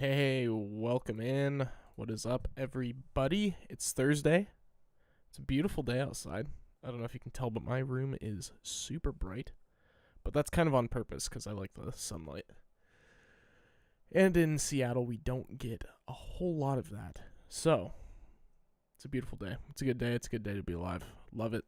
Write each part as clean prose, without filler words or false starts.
Hey, welcome in. What is up, everybody? It's Thursday. It's a beautiful day outside. I don't know if you can tell, but my room is super bright. But that's kind of on purpose because I like the sunlight. And in Seattle, we don't get a whole lot of that. So, it's a beautiful day. It's a good day. It's a good day to be alive. Love it.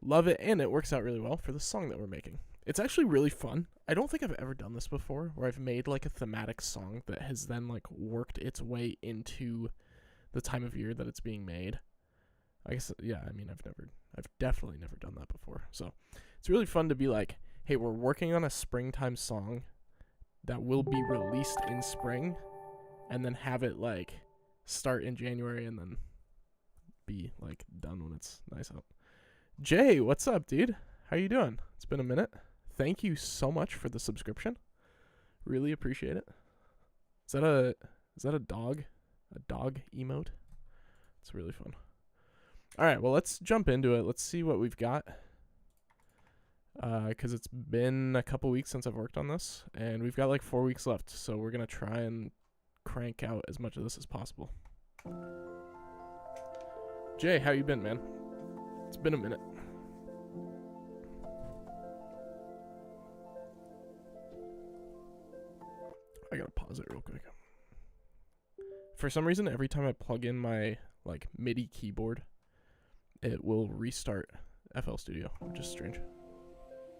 Love it, and it works out really well for the song that we're making. It's actually really fun. I don't think I've ever done this before, where I've made like a thematic song that has then like worked its way into the time of year that it's being made. I guess, yeah, I mean, I've definitely never done that before. So it's really fun to be like, hey, we're working on a springtime song that will be released in spring, and then have it like start in January and then be like done when it's nice out. Jay, what's up, dude? How you doing? It's been a minute. Thank you so much for the subscription. Really appreciate it. Is that a dog? A dog emote? It's really fun. All right, well, let's jump into it. Let's see what we've got. Because it's been a couple weeks since I've worked on this, and we've got like 4 weeks left, so we're going to try and crank out as much of this as possible. Jay, how you been, man? It's been a minute. I gotta pause it real quick. For some reason, every time I plug in my like MIDI keyboard, it will restart FL Studio, which is strange.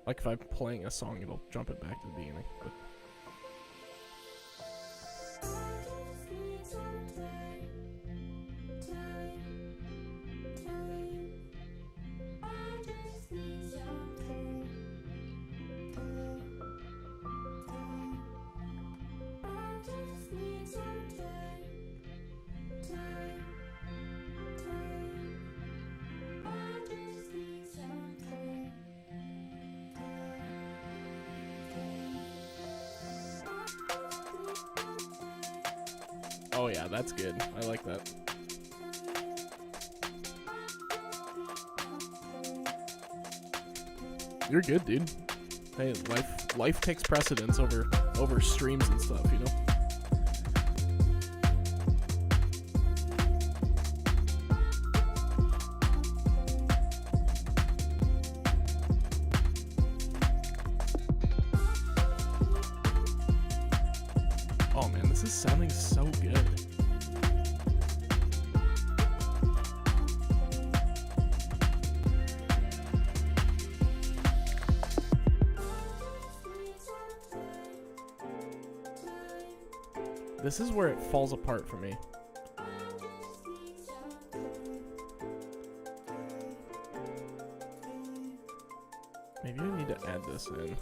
Like if I'm playing a song, it'll jump it back to the beginning. But oh yeah, that's good. I like that. You're good, dude. Hey, life takes precedence over streams and stuff, you know? Oh man, this is sounding so good. This is where it falls apart for me. Maybe I need to add this in.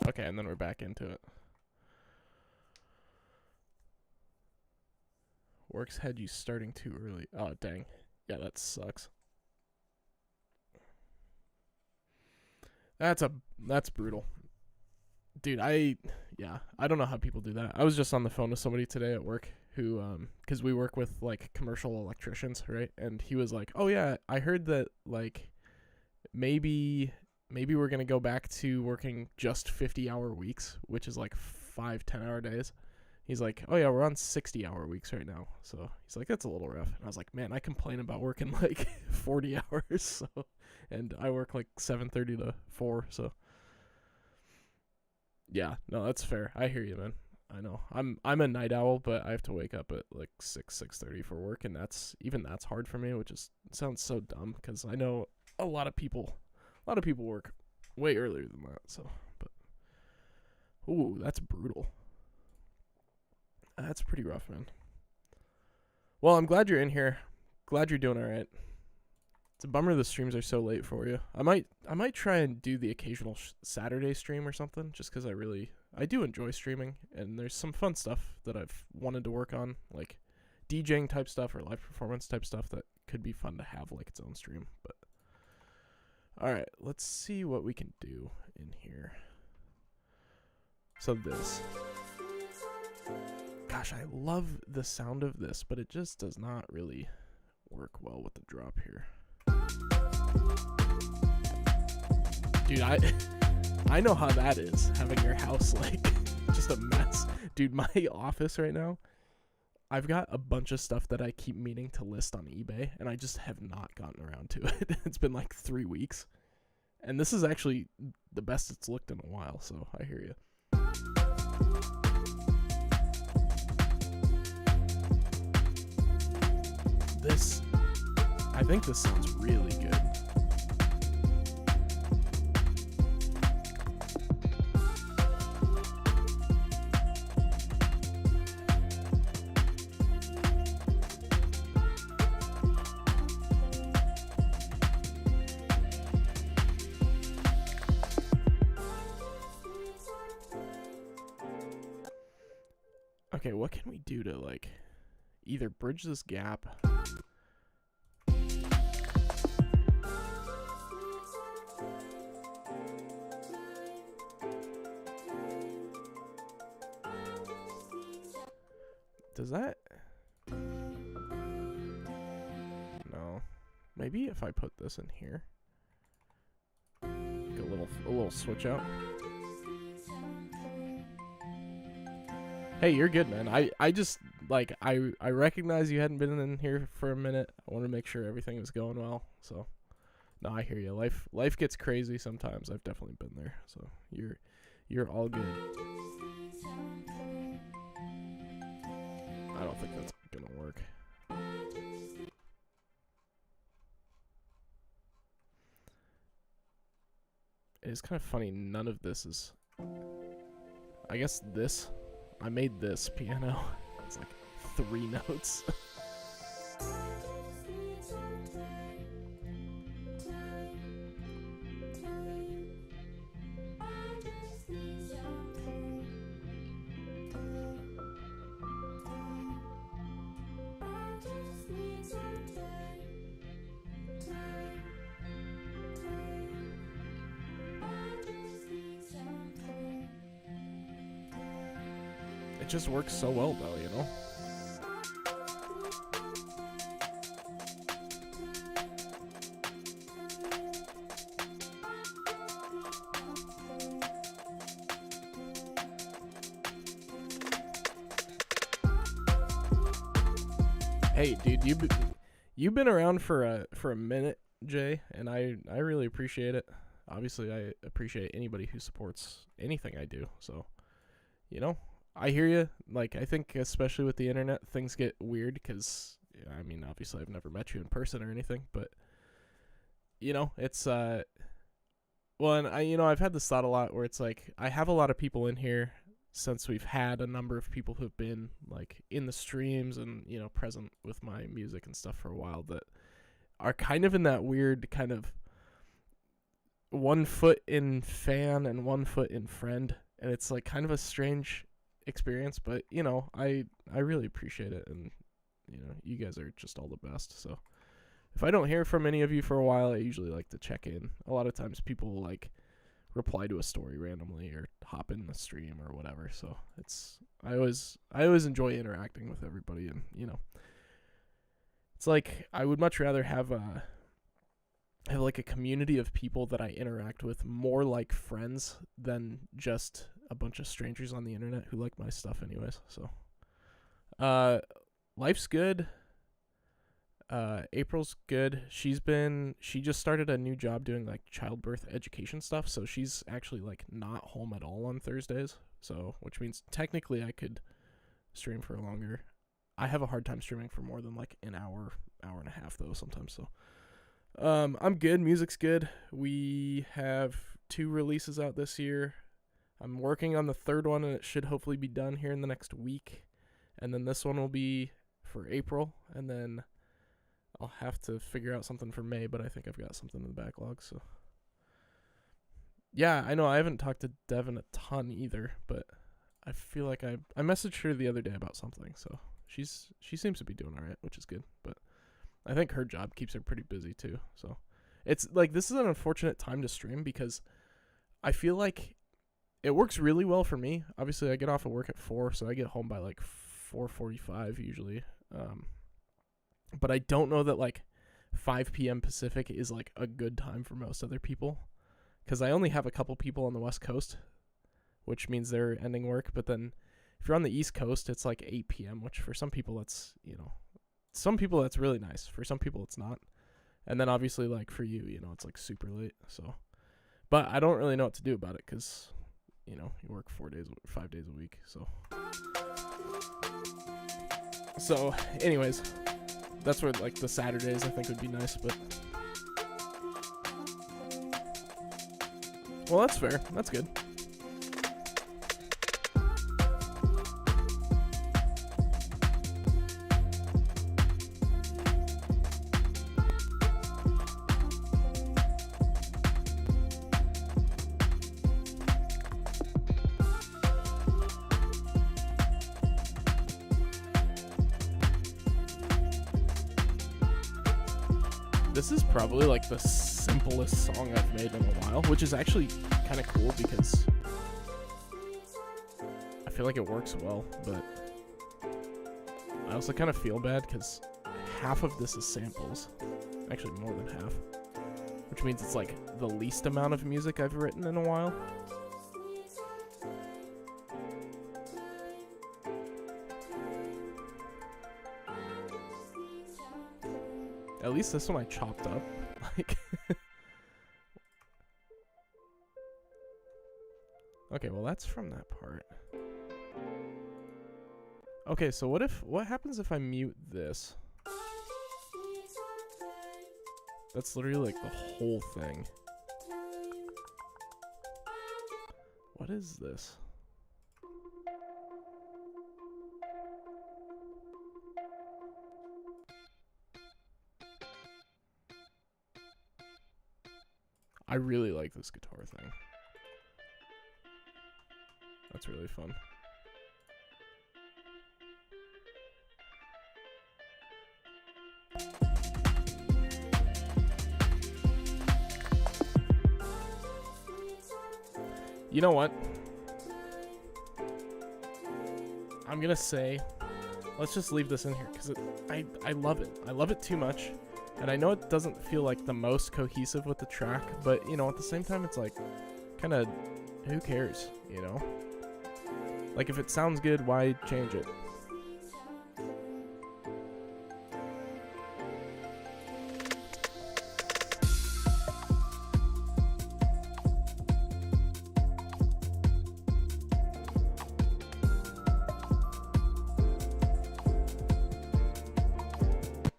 Okay, and then we're back into it. Works had you starting too early. Oh, dang. Yeah, that sucks. That's brutal. Dude, I don't know how people do that. I was just on the phone with somebody today at work who, because we work with, like, commercial electricians, right? And he was like, oh, yeah, I heard that, like, maybe we're going to go back to working just 50-hour weeks, which is, like, 5 10-hour days. He's like, oh, yeah, we're on 60-hour weeks right now. So he's like, that's a little rough. And I was like, man, I complain about working, like, 40 hours. So, and I work, like, 7:30 to 4, so. Yeah, no, that's fair. I hear you, man. I know. I'm a night owl, but I have to wake up at like 6:30 for work, and that's hard for me, which is sounds so dumb because I know a lot of people work way earlier than that. So, but ooh, that's brutal. That's pretty rough, man. Well, I'm glad you're in here. Glad you're doing all right. It's a bummer the streams are so late for you. I might try and do the occasional Saturday stream or something, just because I do enjoy streaming, and there's some fun stuff that I've wanted to work on, like DJing type stuff or live performance type stuff that could be fun to have like its own stream. But all right, let's see what we can do in here. So this. Gosh, I love the sound of this, but it just does not really work well with the drop here. Dude, I know how that is, having your house like just a mess. Dude, my office right now, I've got a bunch of stuff that I keep meaning to list on eBay, and I just have not gotten around to it. It's been like 3 weeks. And this is actually the best it's looked in a while, so I hear you. I think this sounds really good. Okay, what can we do to like either bridge this gap? Does that? No. Maybe if I put this in here. Like a little switch out. Hey, you're good, man. I just like I recognize you hadn't been in here for a minute. I want to make sure everything was going well. So, no, I hear you. Life gets crazy sometimes. I've definitely been there. So you're all good. I don't think that's gonna work. It is kind of funny. None of this is. I guess this. I made this piano. It's like 3 notes. It just works so well though, you know? Hey, dude, you've been around for a minute, Jay, and I really appreciate it. Obviously, I appreciate anybody who supports anything I do. So, you know, I hear you. Like, I think especially with the internet, things get weird because, I mean, obviously I've never met you in person or anything, but, you know, it's, well, and I've had this thought a lot where it's like, I have a lot of people in here since we've had a number of people who've been, like, in the streams and, you know, present with my music and stuff for a while that are kind of in that weird kind of 1 foot in fan and 1 foot in friend. And it's, like, kind of a strange experience, but you know, I really appreciate it, and you know, you guys are just all the best. So if I don't hear from any of you for a while, I usually like to check in. A lot of times people like reply to a story randomly or hop in the stream or whatever, so I always enjoy interacting with everybody, and you know, it's like I would much rather have like a community of people that I interact with more like friends than just a bunch of strangers on the internet who like my stuff anyways. So life's good. April's good. She just started a new job doing like childbirth education stuff, so she's actually like not home at all on Thursdays, so which means technically I could stream for longer. I have a hard time streaming for more than like an hour and a half though sometimes. So I'm good. Music's good. We have 2 releases out this year. I'm working on the 3rd one, and it should hopefully be done here in the next week. And then this one will be for April, and then I'll have to figure out something for May, but I think I've got something in the backlog. So yeah, I know I haven't talked to Devin a ton either, but I feel like I messaged her the other day about something, so she seems to be doing all right, which is good. But I think her job keeps her pretty busy too. So it's like, this is an unfortunate time to stream because I feel like it works really well for me. Obviously I get off of work at 4, so I get home by like 4:45 usually. But I don't know that like 5 p.m. Pacific is like a good time for most other people, because I only have a couple people on the West Coast, which means they're ending work. But then if you're on the East Coast, it's like 8 p.m., which for some people that's, some people that's really nice. For some people it's not. And then obviously like for you, it's like super late. So, but I don't really know what to do about it, because, you work 5 days a week. So anyways, that's where like the Saturdays I think would be nice, but well, that's fair. That's good. This is probably like the simplest song I've made in a while, which is actually kind of cool because I feel like it works well, but I also kind of feel bad because half of this is samples. Actually, more than half. Which means it's like the least amount of music I've written in a while. At least this one I chopped up. Like okay, well that's from that part. Okay, so what happens if I mute this? That's literally like the whole thing. What is this? I really like this guitar thing. That's really fun. You know what? I'm gonna say, let's just leave this in here because I love it. I love it too much. And I know it doesn't feel like the most cohesive with the track, but, at the same time, it's like, kind of, who cares, Like, if it sounds good, why change it?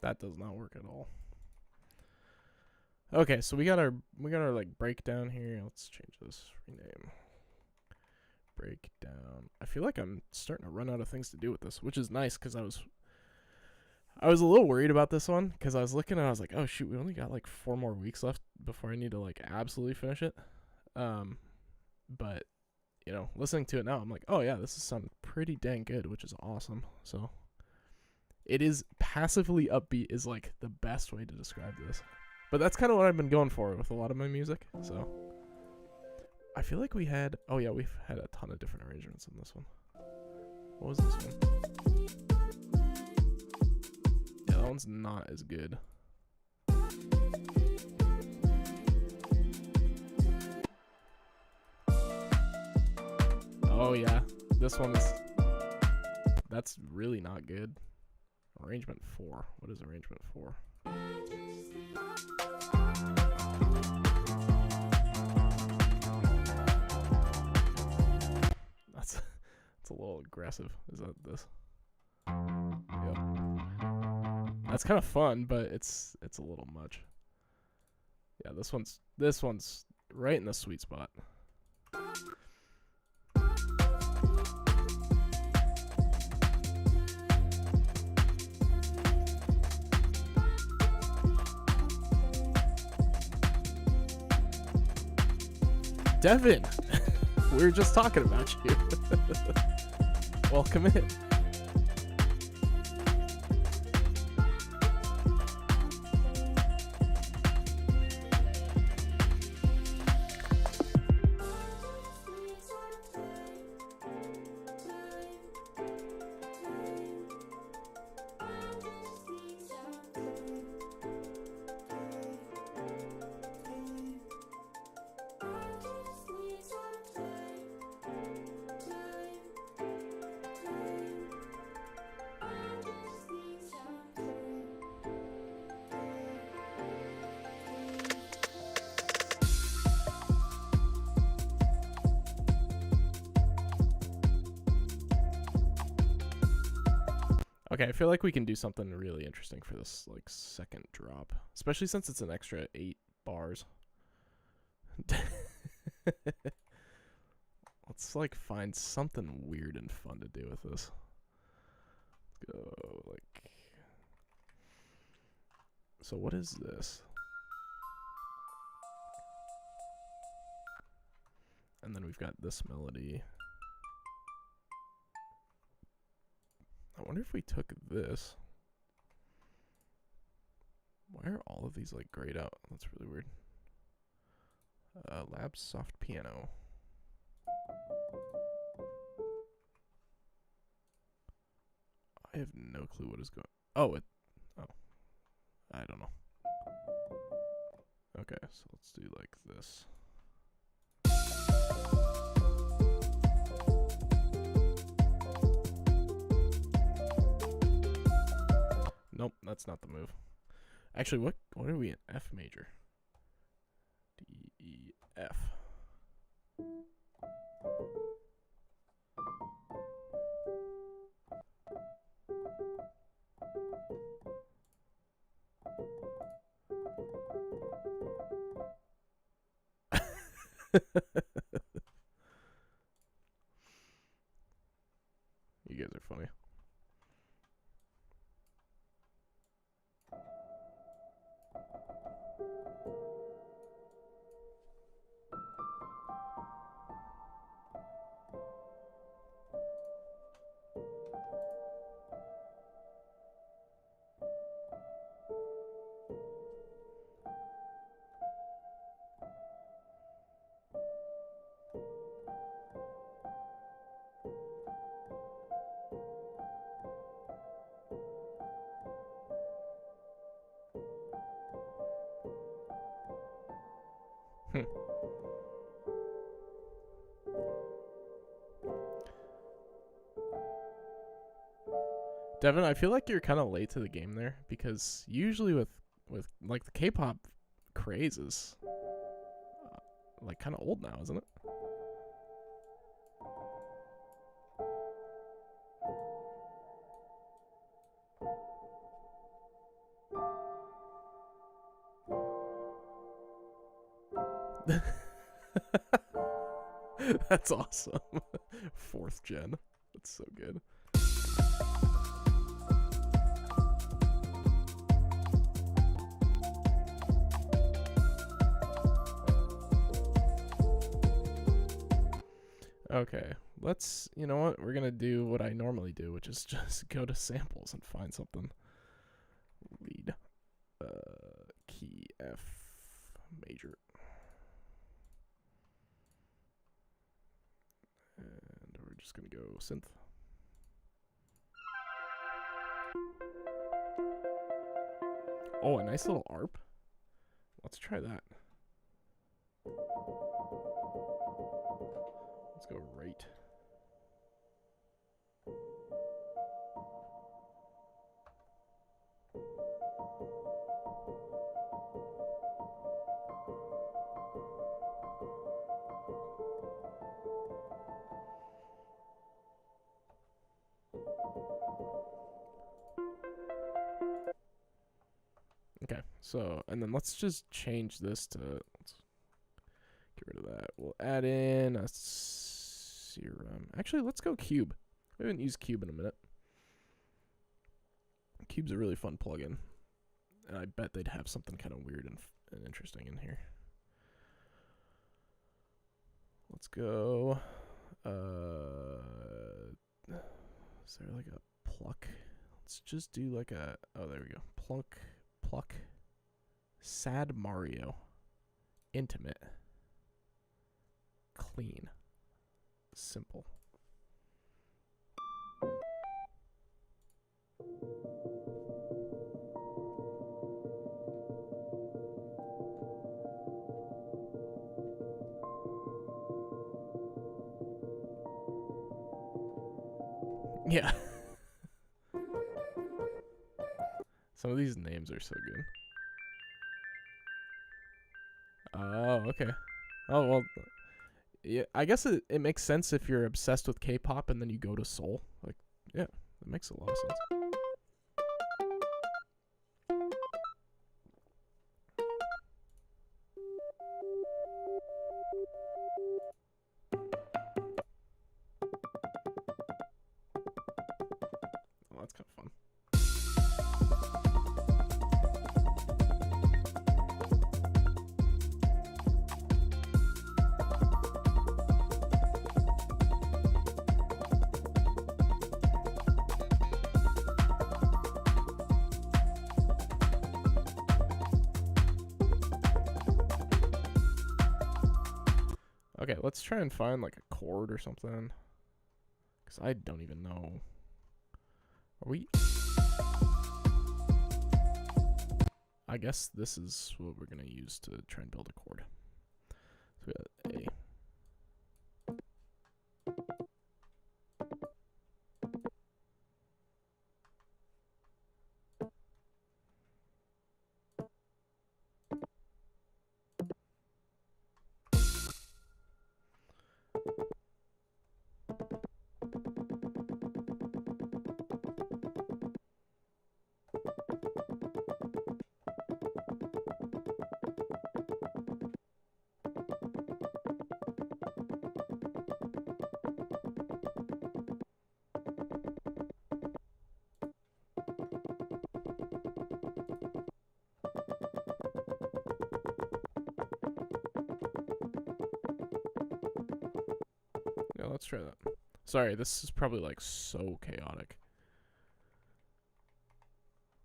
That does not work at all. Okay, so we got our like breakdown here. Let's change this. Rename. Breakdown. I feel like I'm starting to run out of things to do with this, which is nice because I was a little worried about this one because I was looking and I was like, oh shoot, we only got like 4 more weeks left before I need to like absolutely finish it. But listening to it now, I'm like, oh yeah, this is sounding pretty dang good, which is awesome. So it is passively upbeat is like the best way to describe this. But that's kind of what I've been going for with a lot of my music. So I feel like we've had a ton of different arrangements in this one. What was this one? Yeah, that one's not as good. Oh yeah, this that's really not good. Arrangement 4. What is arrangement 4? That's a little aggressive. Is that this? Yep. That's kind of fun, but it's a little much. Yeah, this one's right in the sweet spot. Devin, we were just talking about you. Welcome in. Okay, I feel like we can do something really interesting for this like second drop, especially since it's an extra 8 bars. Let's like find something weird and fun to do with this. Let's go like. So what is this? And then we've got this melody. I wonder if we took this. Why are all of these like grayed out? That's really weird. Lab soft piano. I have no clue what is going. Oh, I don't know. Okay, so let's do like this. Nope, that's not the move. Actually, what are we in F major? D, E, F. You guys are funny. Devin, I feel like you're kind of late to the game there because usually with like the K-pop craze is like kind of old now, isn't it? That's awesome. 4th gen. That's so good. Okay, you know what? We're gonna do what I normally do, which is just go to samples and find something. Lead. Key F major. And we're just gonna go synth. Oh, a nice little ARP. Let's try that. Let's go right. Okay, so, and then let's just change this to, let's get rid of that. We'll add in a serum. Actually, let's go Cube. We haven't used Cube in a minute. Cube's a really fun plugin. And I bet they'd have something kind of weird and interesting in here. Let's go. Is there like a pluck? Let's just do like a, oh, there we go. Pluck. Sad Mario. Intimate. Clean. Simple. Yeah. Some of these names are so good. Oh, okay. Oh, well, yeah, I guess it makes sense if you're obsessed with K-pop and then you go to Seoul. Like, yeah, it makes a lot of sense. Okay, let's try and find like a chord or something. Because I don't even know. Are we? I guess this is what we're going to use to try and build a chord. So we got A. Yeah, let's try that. Sorry, this is probably like so chaotic.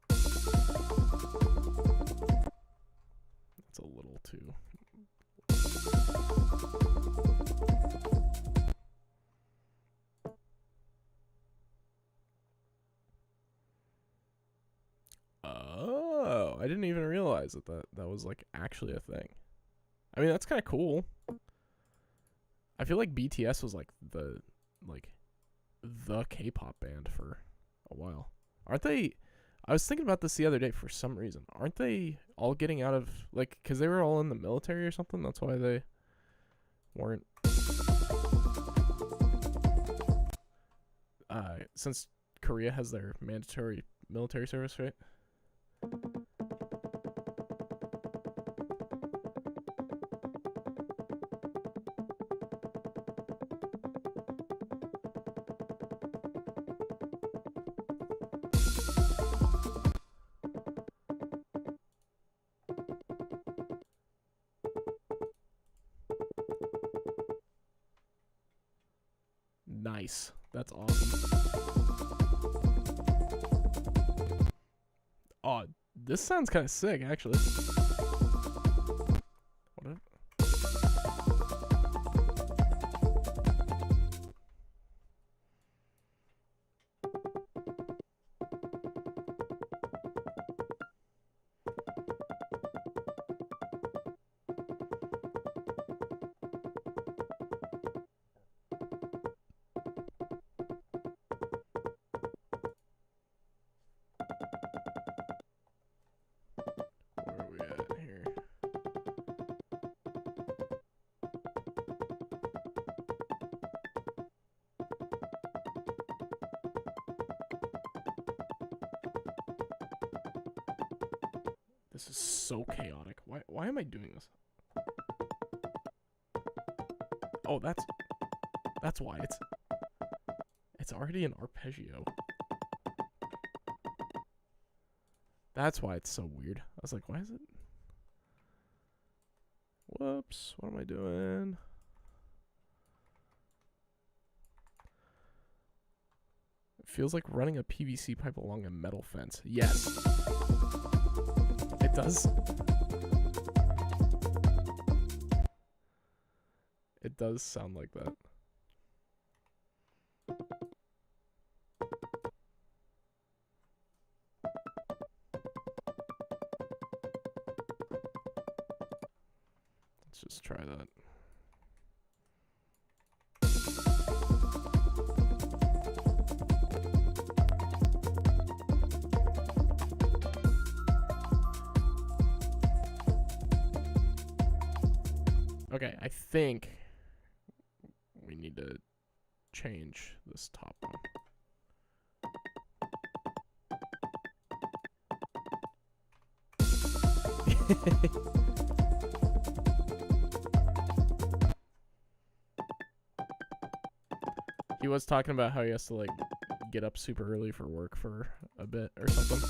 That's a little too. Oh, I didn't even realize that was like actually a thing. I mean, that's kind of cool. I feel like BTS was like the K-pop band for a while. Aren't they? I was thinking about this the other day for some reason. Aren't they all getting out of like cuz they were all in the military or something? That's why they weren't since Korea has their mandatory military service, right? Nice. That's awesome. Oh, this sounds kind of sick, actually. What if... Where are we at here? This is so chaotic. Why am I doing this? Oh, that's why it's already an arpeggio. That's why it's so weird. I was like, why is it? Whoops, what am I doing? It feels like running a PVC pipe along a metal fence. Yes. It does. It does sound like that. Let's just try that. Okay, I think we need to change this top one. He was talking about how he has to like get up super early for work for a bit or something.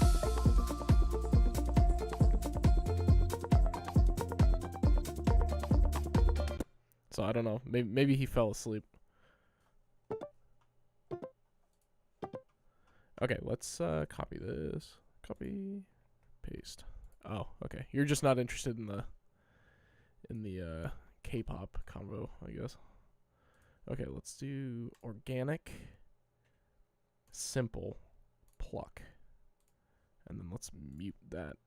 So I don't know. Maybe he fell asleep. Okay, let's copy this. Copy, paste. Oh, okay. You're just not interested in the K-pop combo, I guess. Okay, let's do organic, simple, pluck. And then let's mute that.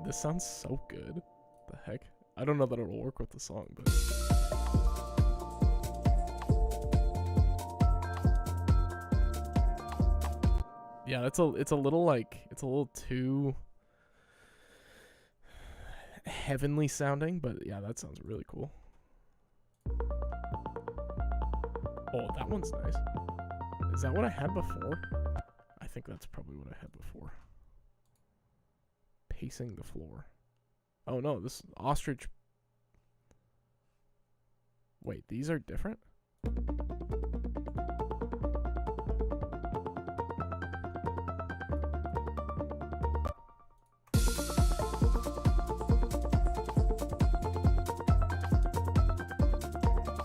This sounds so good. The heck? I don't know that it'll work with the song, but yeah, it's a little too heavenly sounding, but yeah, that sounds really cool. Oh, that one's nice. Is that what I had before? I think that's probably what I had before. Pacing the floor. Oh no, this ostrich. Wait, these are different?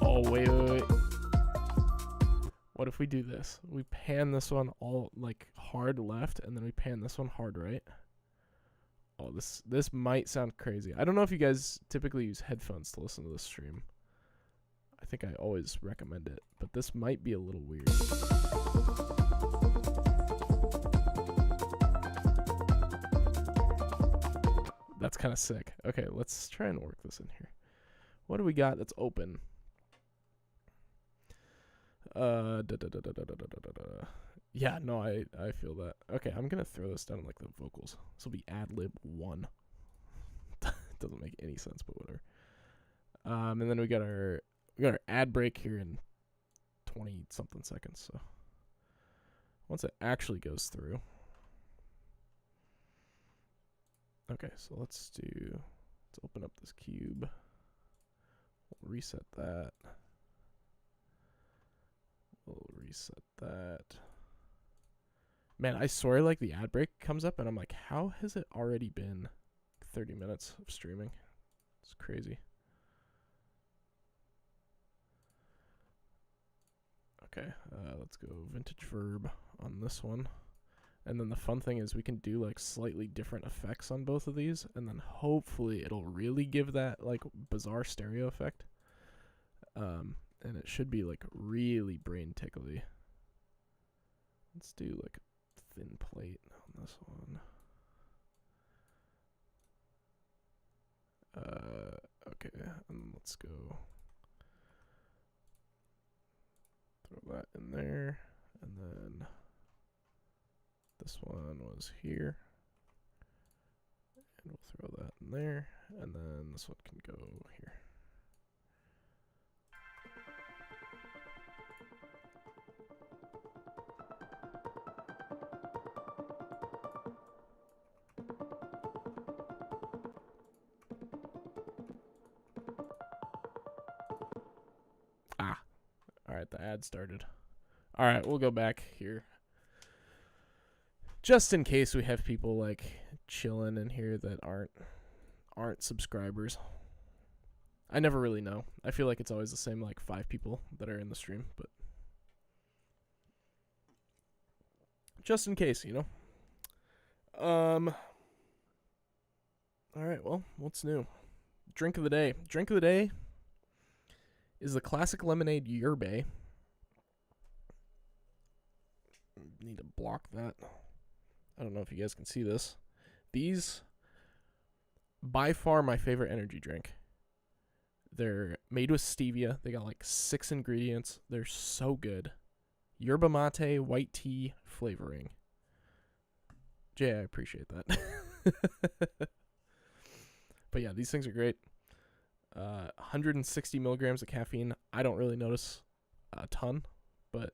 Oh, wait. What if we do this? We pan this one all like hard left, and then we pan this one hard right. Oh, this might sound crazy. I don't know if you guys typically use headphones to listen to this stream. I think I always recommend it, but this might be a little weird. That's kind of sick. Okay, let's try and work this in here. What do we got that's open? Yeah, no, I feel that. Okay, I'm gonna throw this down in like the vocals. This will be ad lib 1. Doesn't make any sense, but whatever. And then we got our ad break here in 20 something seconds. So once it actually goes through. Okay, so let's open up this cube. We'll reset that. We'll reset that. Man, I swear like the ad break comes up and I'm like, how has it already been 30 minutes of streaming? It's crazy. Okay, let's go vintage verb on this one. And then the fun thing is we can do like slightly different effects on both of these, and then hopefully it'll really give that like bizarre stereo effect. And it should be like really brain tickly. Let's do like a thin plate on this one. Okay, and let's go throw that in there, and then this one was here, and we'll throw that in there, and then this one can go here. Alright, the ad started. Alright, we'll go back here. Just in case we have people like chilling in here that aren't subscribers. I never really know. I feel like it's always the same like 5 people that are in the stream, but just in case, you know. Alright, well, what's new? Drink of the day. Drink of the day is the classic lemonade yerba. Need to block that. I don't know if you guys can see this. These, by far my favorite energy drink. They're made with stevia. They got like 6 ingredients. They're so good. Yerba mate, white tea flavoring. Jay, I appreciate that. But yeah, these things are great. 160 milligrams of caffeine. I don't really notice a ton, but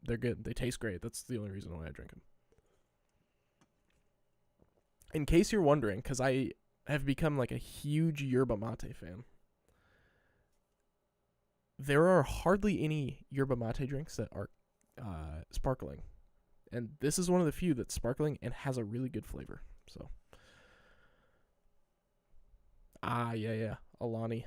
they're good. They taste great. That's the only reason why I drink them. In case you're wondering, because I have become like a huge yerba mate fan, there are hardly any yerba mate drinks that are sparkling. And this is one of the few that's sparkling and has a really good flavor. So, yeah. Alani.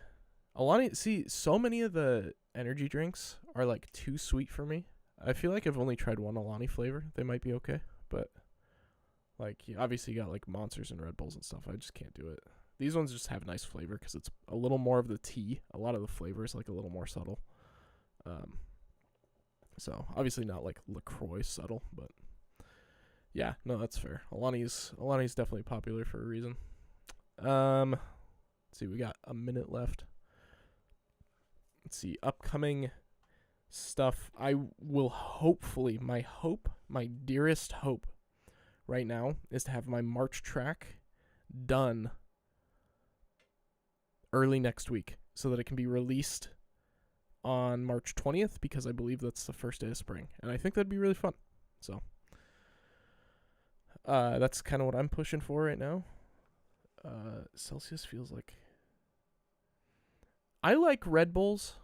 See, so many of the energy drinks are like too sweet for me. I feel like I've only tried one Alani flavor. They might be okay, but like obviously you got like Monsters and Red Bulls and stuff. I just can't do it. These ones just have nice flavor because it's a little more of the tea. A lot of the flavor is like a little more subtle. So obviously not like LaCroix subtle, but yeah, no, that's fair. Alani's definitely popular for a reason. Let's see, we got a minute left. Let's see, upcoming stuff. I will hopefully, my dearest hope right now is to have my March track done early next week so that it can be released on March 20th, because I believe that's the first day of spring, and I think that'd be really fun. So that's kind of what I'm pushing for right now. Celsius feels like, I like Red Bulls.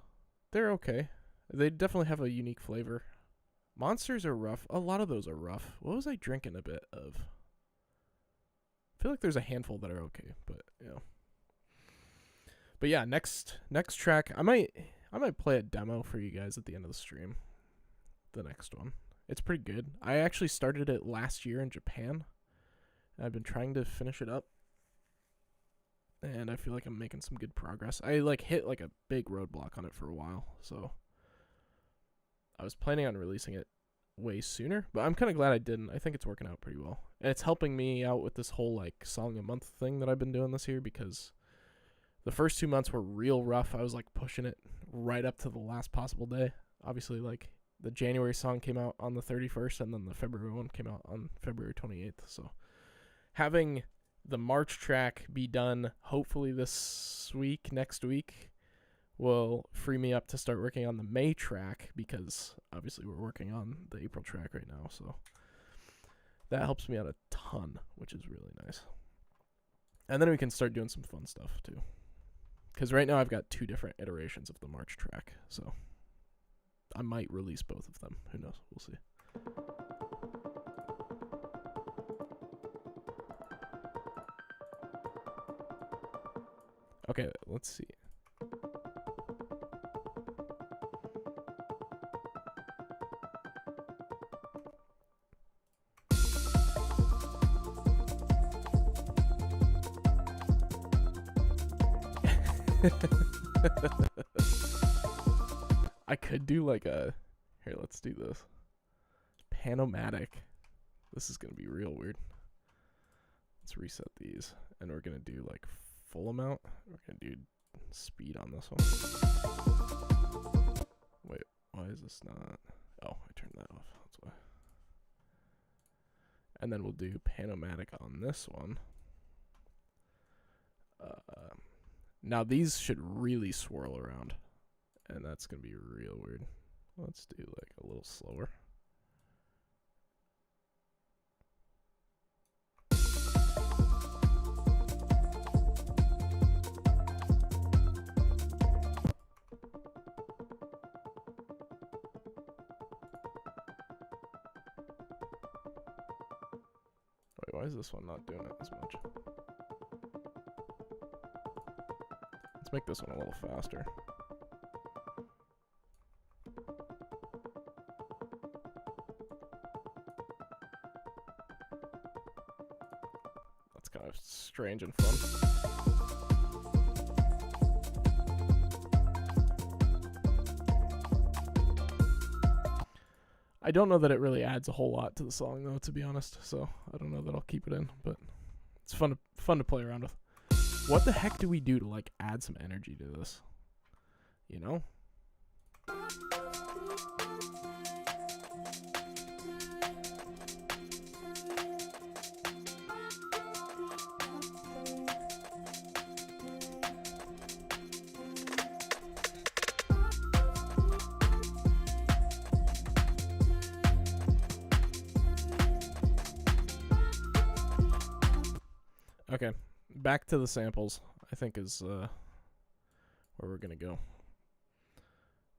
They're okay. They definitely have a unique flavor. Monsters are rough. A lot of those are rough. What was I drinking a bit of? I feel like there's a handful that are okay, but you know. But yeah, next track, I might play a demo for you guys at the end of the stream. The next one. It's pretty good. I actually started it last year in Japan. I've been trying to finish it up, and I feel like I'm making some good progress. I like hit like a big roadblock on it for a while, so I was planning on releasing it way sooner, but I'm kind of glad I didn't. I think it's working out pretty well, and it's helping me out with this whole like song a month thing that I've been doing this year, because the first 2 months were real rough. I was like pushing it right up to the last possible day. Obviously, like the January song came out on the 31st, and then the February one came out on February 28th. So having the March track be done hopefully next week, will free me up to start working on the May track, because obviously we're working on the April track right now. So that helps me out a ton, which is really nice. And then we can start doing some fun stuff too. Because right now I've got 2 different iterations of the March track, so I might release both of them. Who knows? We'll see. Okay, let's see. I could do like a... Here, let's do this. Panomatic. This is going to be real weird. Let's reset these. And we're going to do like full amount. We're going to do speed on this one. Wait, why is this not... Oh, I turned that off. That's why. And then we'll do Panomatic on this one. Now these should really swirl around, and that's going to be real weird. Let's do like a little slower. Wait, why is this one not doing it as much? Let's make this one a little faster. That's kind of strange and fun. I don't know that it really adds a whole lot to the song, though, to be honest. So I don't know that I'll keep it in, but it's fun to play around with. What the heck do we do to like add some energy to this? You know? Okay, back to the samples, I think is where we're gonna go.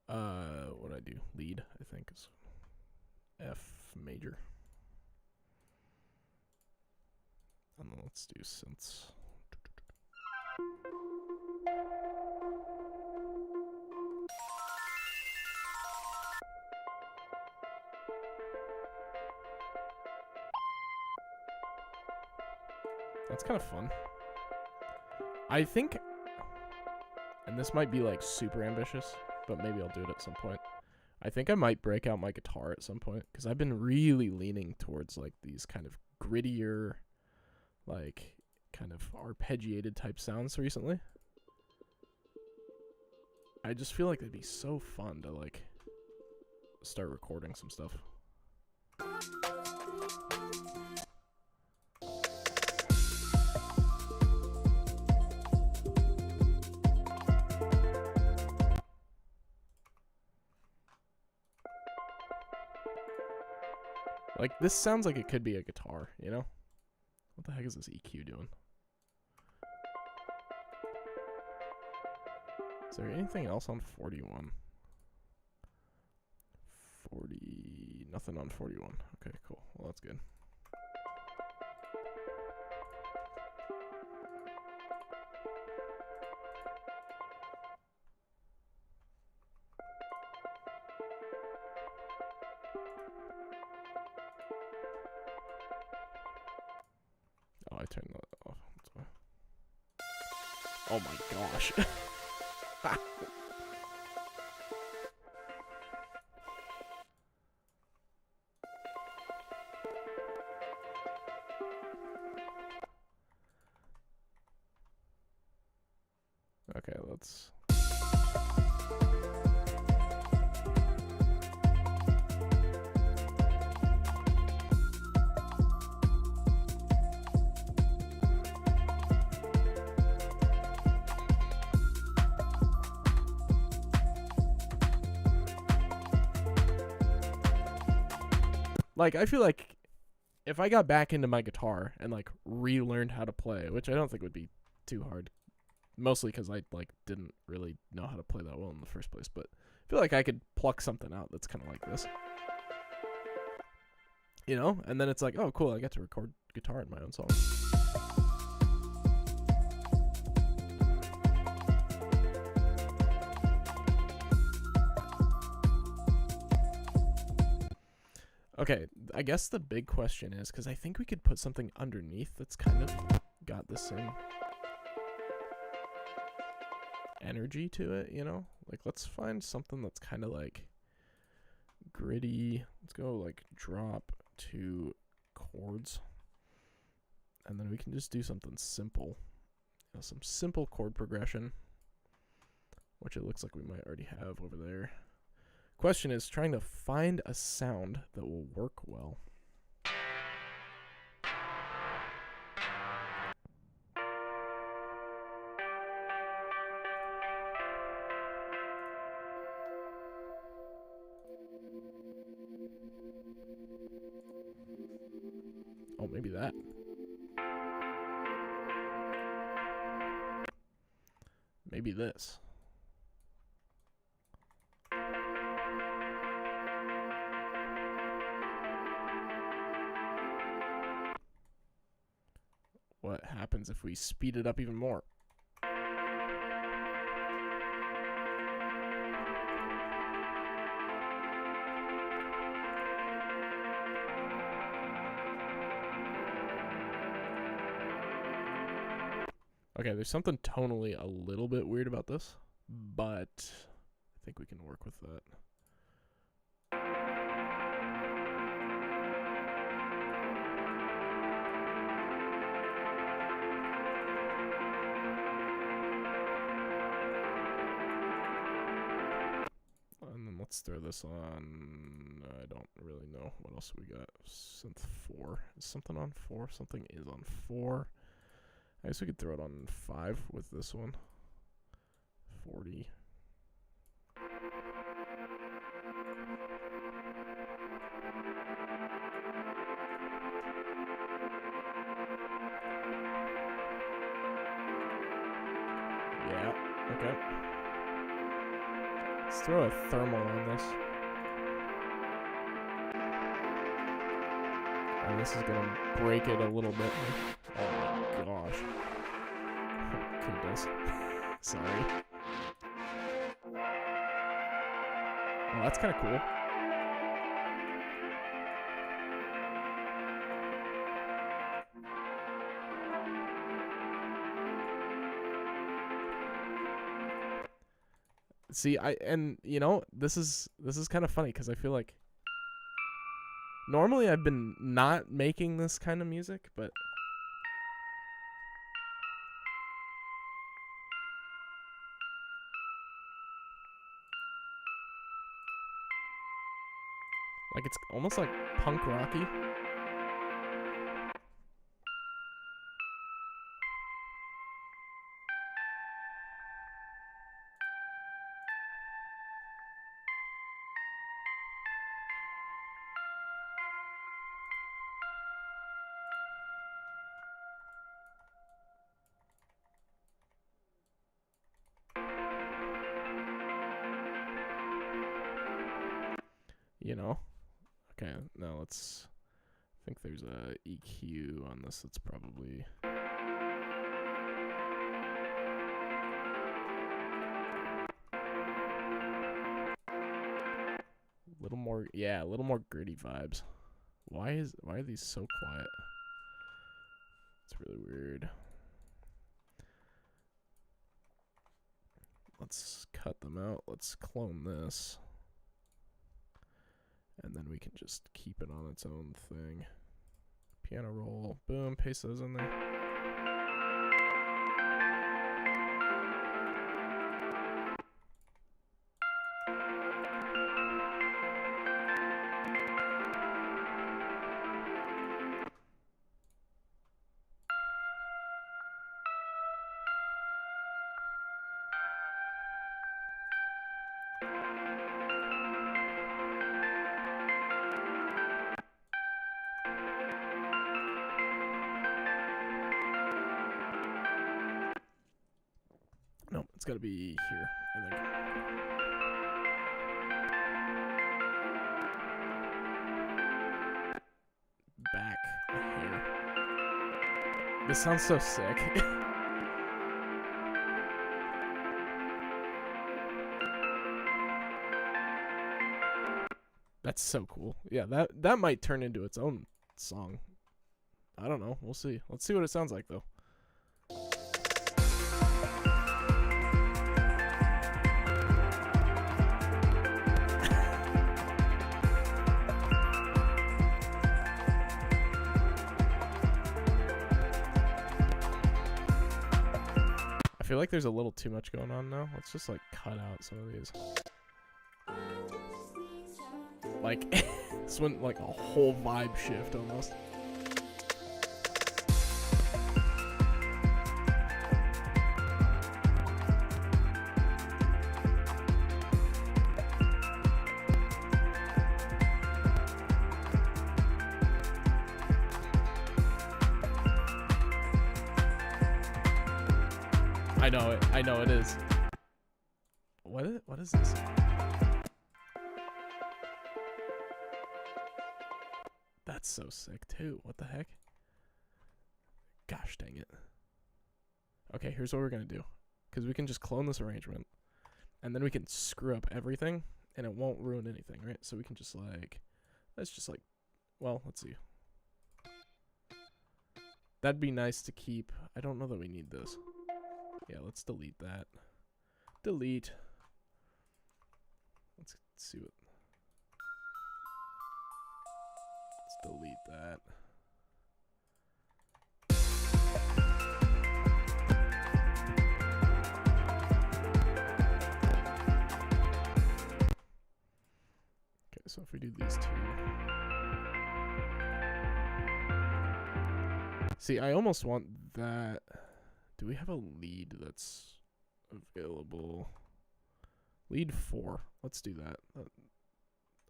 What I do? Lead, I think is F major. And then let's do synths. That's kind of fun. I think, and this might be like super ambitious, but maybe I'll do it at some point. I think I might break out my guitar at some point, because I've been really leaning towards like these kind of grittier, like kind of arpeggiated type sounds recently. I just feel like it'd be so fun to like start recording some stuff. Like, this sounds like it could be a guitar, you know? What the heck is this EQ doing? Is there anything else on 41? 40... Nothing on 41. Okay, cool. Well, that's good. Oh, I turned that off. That's why. Oh my gosh. Okay, let's... Like, I feel like if I got back into my guitar and, like, relearned how to play, which I don't think would be too hard, mostly because I, like, didn't really know how to play that well in the first place, but I feel like I could pluck something out that's kind of like this. You know? And then it's like, oh, cool, I get to record guitar in my own song. Okay, I guess the big question is, because I think we could put something underneath that's kind of got the same energy to it, you know? Like, let's find something that's kind of like gritty. Let's go like drop to chords. And then we can just do something simple. You know, some simple chord progression, which it looks like we might already have over there. Question is trying to find a sound that will work well. Oh, maybe that. Maybe this. What happens if we speed it up even more? Okay, there's something tonally a little bit weird about this, but I think we can work with that. And then let's throw this on, I don't really know. What else we got? Synth 4. Is something on 4? Something is on 4. I guess we could throw it on 5 with this one. 40. Yeah, okay. Let's throw a thermal on this. And this is gonna break it a little bit. Oh my gosh. Oh goodness. Sorry. Well, that's kind of cool. See, you know, this is kind of funny because I feel like normally I've been not making this kind of music, but like it's almost like punk rocky. You know? Okay, now let's... I think there's a EQ on this that's probably... a little more gritty vibes. Why are these so quiet? It's really weird. Let's cut them out. Let's clone this. And then we can just keep it on its own thing. Piano roll. Boom. Paste those in there. No, it's gotta be here, I think. Back here. This sounds so sick. That's so cool. Yeah, that might turn into its own song. I don't know. We'll see. Let's see what it sounds like, though. I feel like there's a little too much going on now. Let's just like cut out some of these. Like this went like a whole vibe shift almost. I know it is. What is this? That's so sick too. What the heck? Gosh dang it. Okay, here's what we're gonna do. Because we can just clone this arrangement. And then we can screw up everything. And it won't ruin anything, right? So we can just like... Let's just like... Well, let's see. That'd be nice to keep. I don't know that we need this. Yeah, let's delete that. Delete. Let's see what... Let's delete that. Okay, so if we do these two... See, I almost want that... Do we have a lead that's available? Lead 4. Let's do that.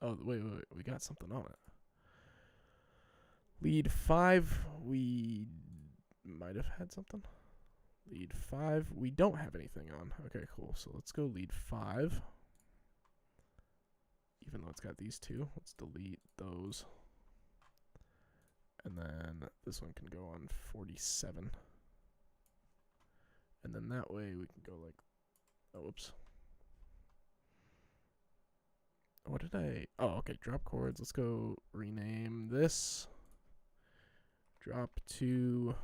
Oh, wait. We got something on it. Lead 5. We might have had something. Lead 5. We don't have anything on. Okay, cool. So let's go lead 5. Even though it's got these two. Let's delete those. And then this one can go on 47. And then that way we can go like, oh, whoops. What did I, oh, okay, drop chords. Let's go rename this. Drop to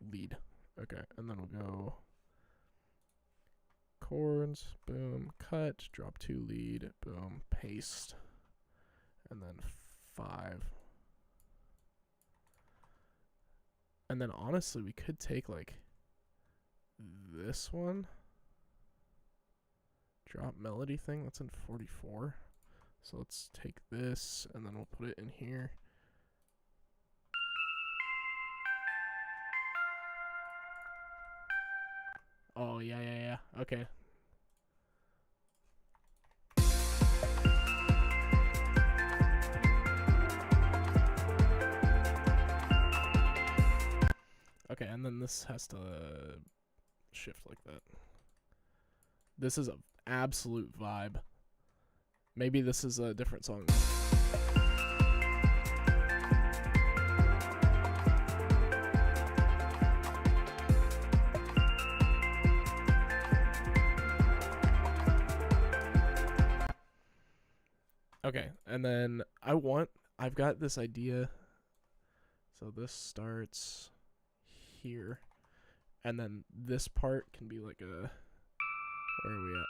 lead. Okay, and then we'll go chords, boom, cut, drop to lead, boom, paste, and then 5. And then honestly, we could take like this one, drop melody thing, that's in 44. So let's take this and then we'll put it in here. Oh, yeah. Okay. Okay, and then this has to shift like that. This is an absolute vibe. Maybe this is a different song. Okay, and then I've got this idea. So this starts here. And then this part can be like a, where are we at?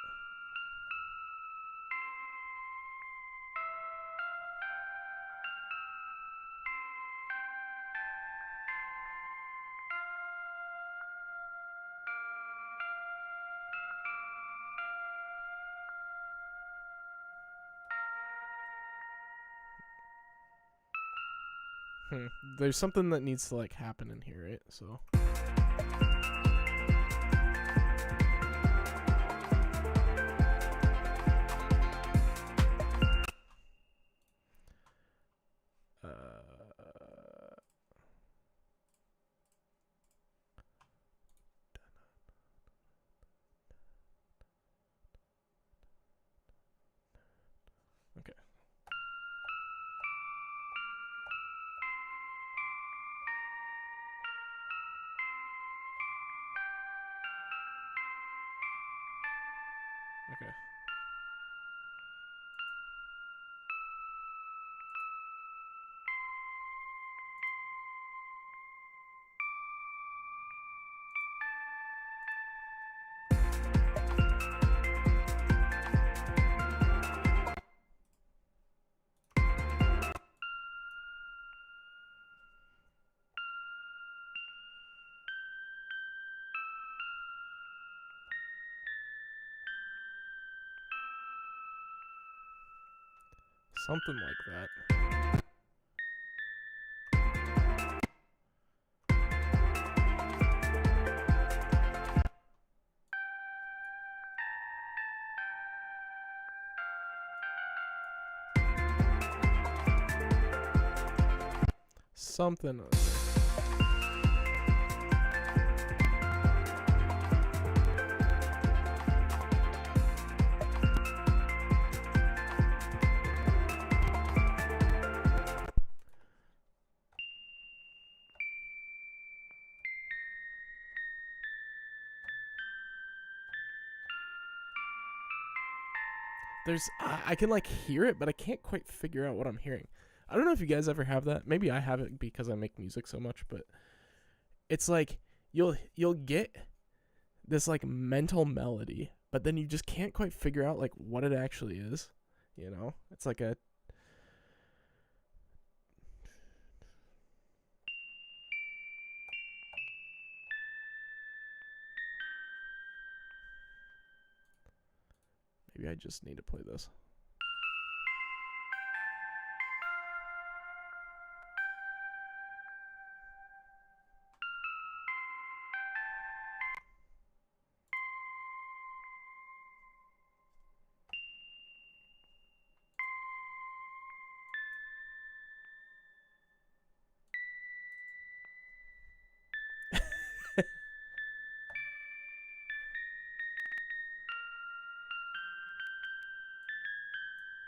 There's something that needs to like happen in here, right? So okay. Okay. Something like that. Something. I can like hear it, but I can't quite figure out what I'm hearing. I don't know if you guys ever have that. Maybe I have it because I make music so much, but it's like you'll get this like mental melody, but then you just can't quite figure out like what it actually is. You know? It's like a maybe I just need to play this.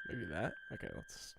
Maybe that? Okay, let's...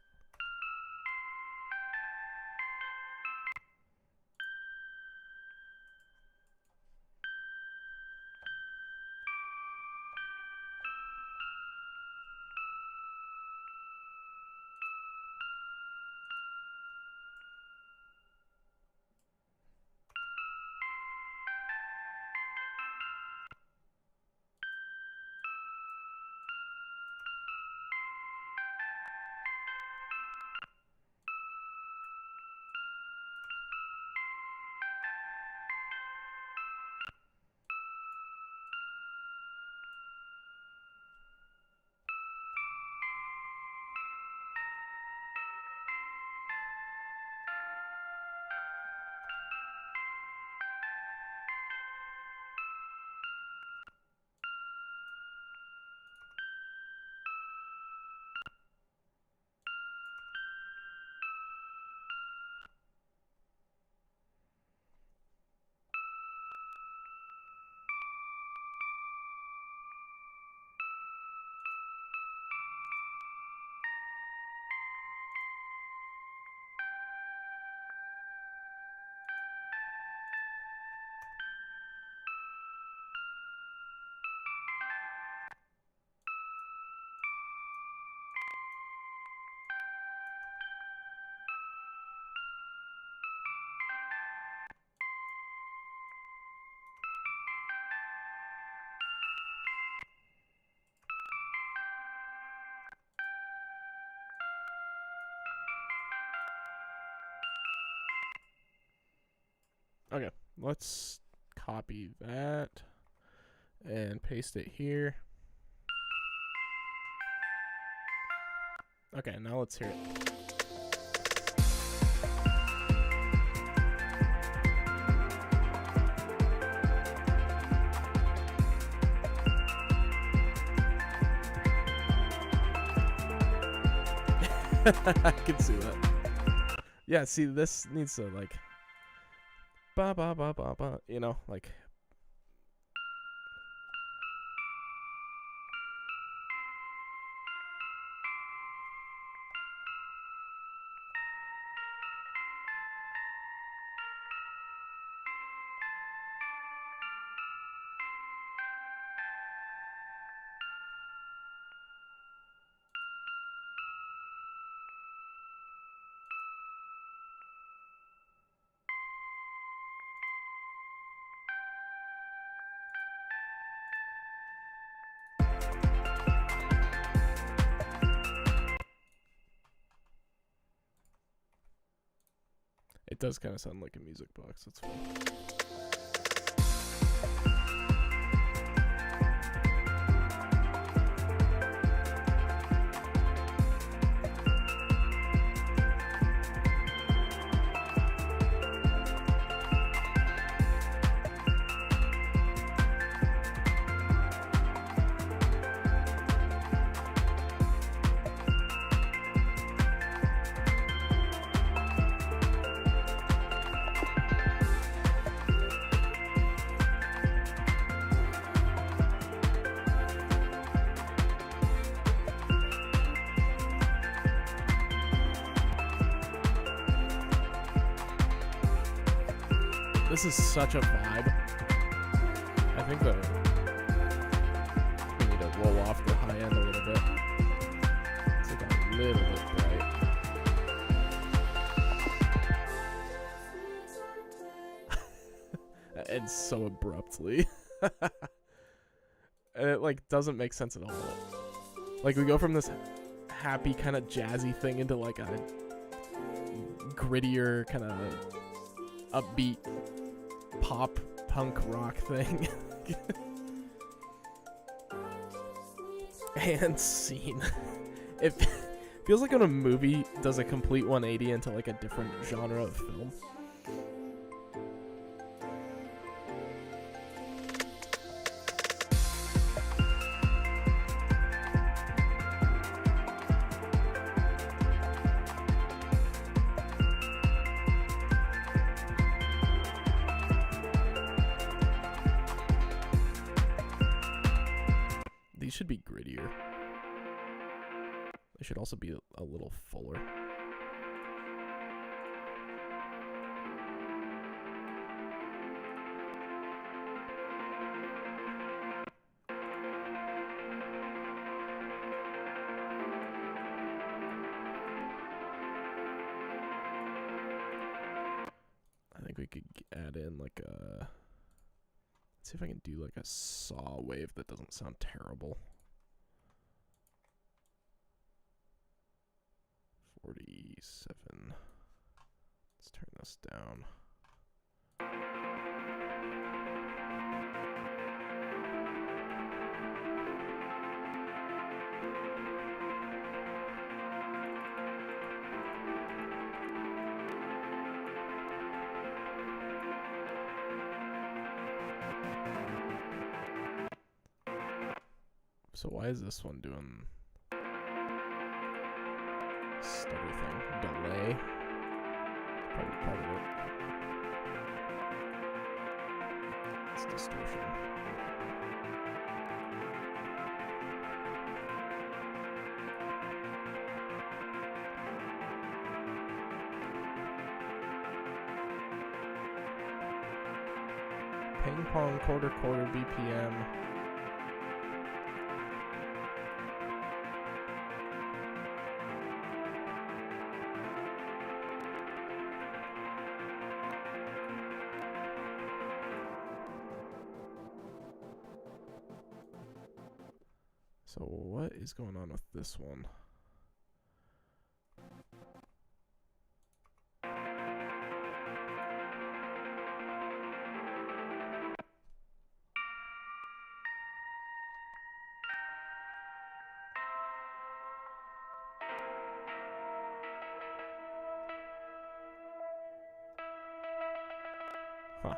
Let's copy that and paste it here. Okay, now let's hear it. I can see that. Yeah, see, this needs to, like, ba ba ba ba ba, you know, like. It does kind of sound like a music box. That's fine. This is such a vibe. I think that we need to roll off the high end a little bit. It's like a little bit bright. It ends so abruptly. And it like doesn't make sense at all. Like we go from this happy kind of jazzy thing into like a grittier kind of upbeat pop punk rock thing. And scene. It feels like when a movie does a complete 180 into like a different genre of film. These should be grittier. They should also be a little fuller. I think we could add in like a... Let's see if I can do like a saw wave that doesn't sound terrible. 47. Let's turn this down. So why is this one doing stutter thing? Delay? Probably part of it. It's distortion. Ping pong quarter BPM. So what is going on with this one? Huh.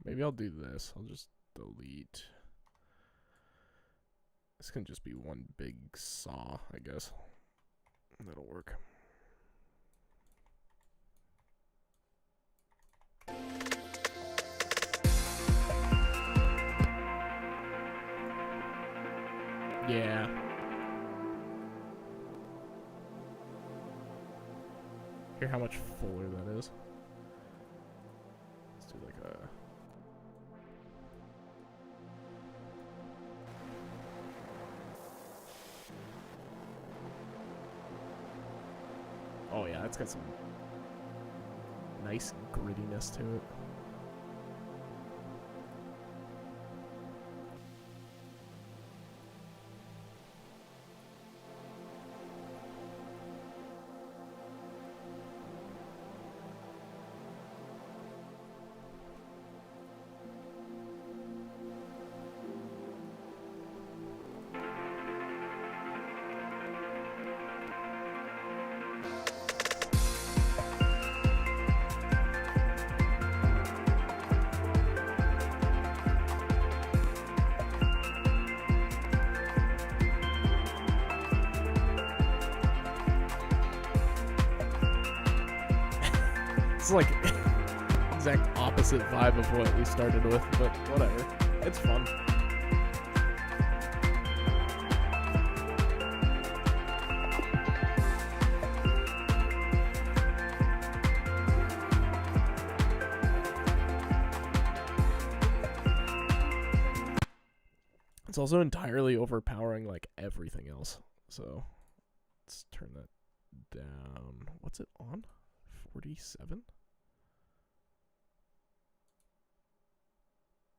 Maybe I'll do this. I'll just delete. This can just be one big saw, I guess. That'll work. Yeah. Hear how much fuller that is. Let's do like a... Oh yeah, it's got some nice grittiness to it. It's like exact opposite vibe of what we started with, but whatever. It's fun. It's also entirely overpowering like everything else. So let's turn that down. What's it on? 47?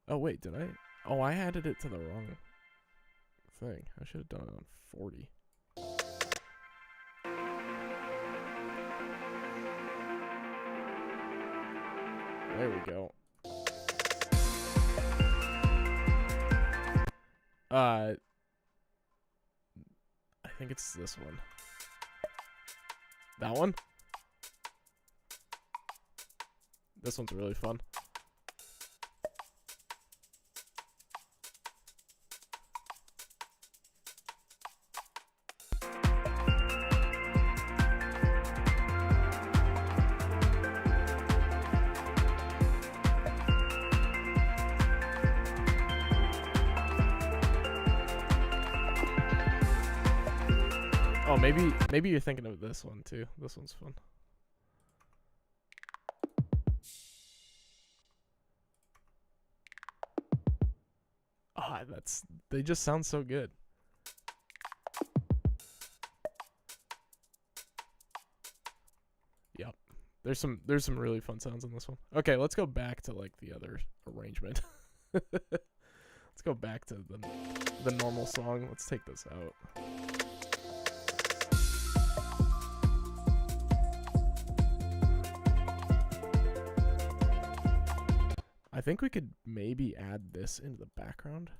Oh wait, did I? Oh, I added it to the wrong thing. I should have done it on 40. There we go. I think it's this one. That one? This one's really fun. Oh, maybe you're thinking of this one too. This one's fun. Ah, they just sound so good. Yep. There's some really fun sounds in this one. Okay, let's go back to like the other arrangement. Let's go back to the normal song. Let's take this out. I think we could maybe add this into the background.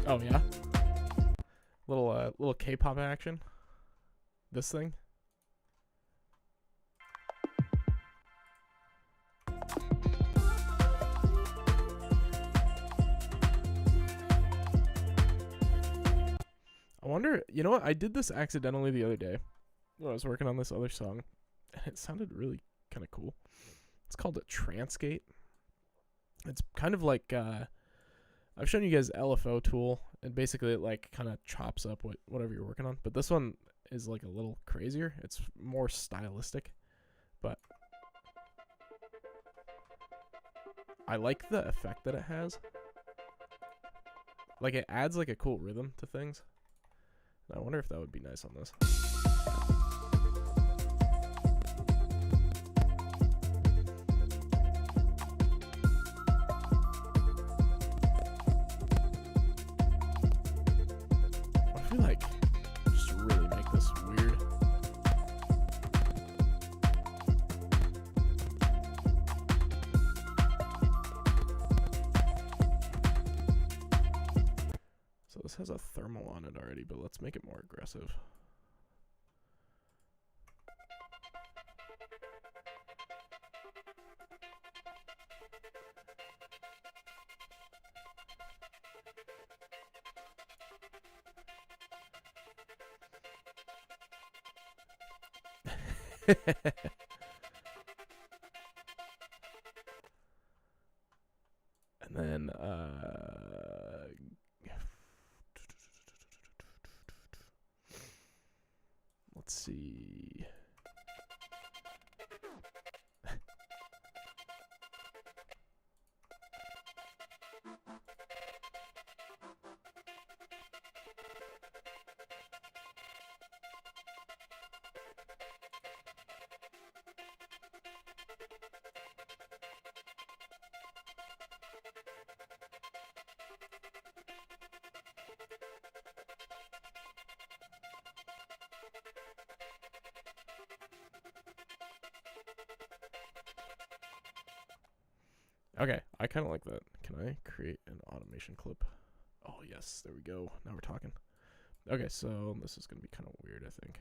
Oh yeah, little K-pop action. This thing. I wonder, you know what? I did this accidentally the other day when I was working on this other song, and it sounded really kind of cool. It's called a Transgate. It's kind of like, I've shown you guys LFO tool, and basically it like kind of chops up whatever you're working on. But this one is like a little crazier. It's more stylistic, but I like the effect that it has. Like it adds like a cool rhythm to things. I wonder if that would be nice on this. I feel like just really make this weird. So this has a thermal on it already, but let's make it more aggressive. And then let's see. Okay, I kind of like that. Can I create an automation clip? Oh, yes, there we go. Now we're talking. Okay, so this is going to be kind of weird, I think.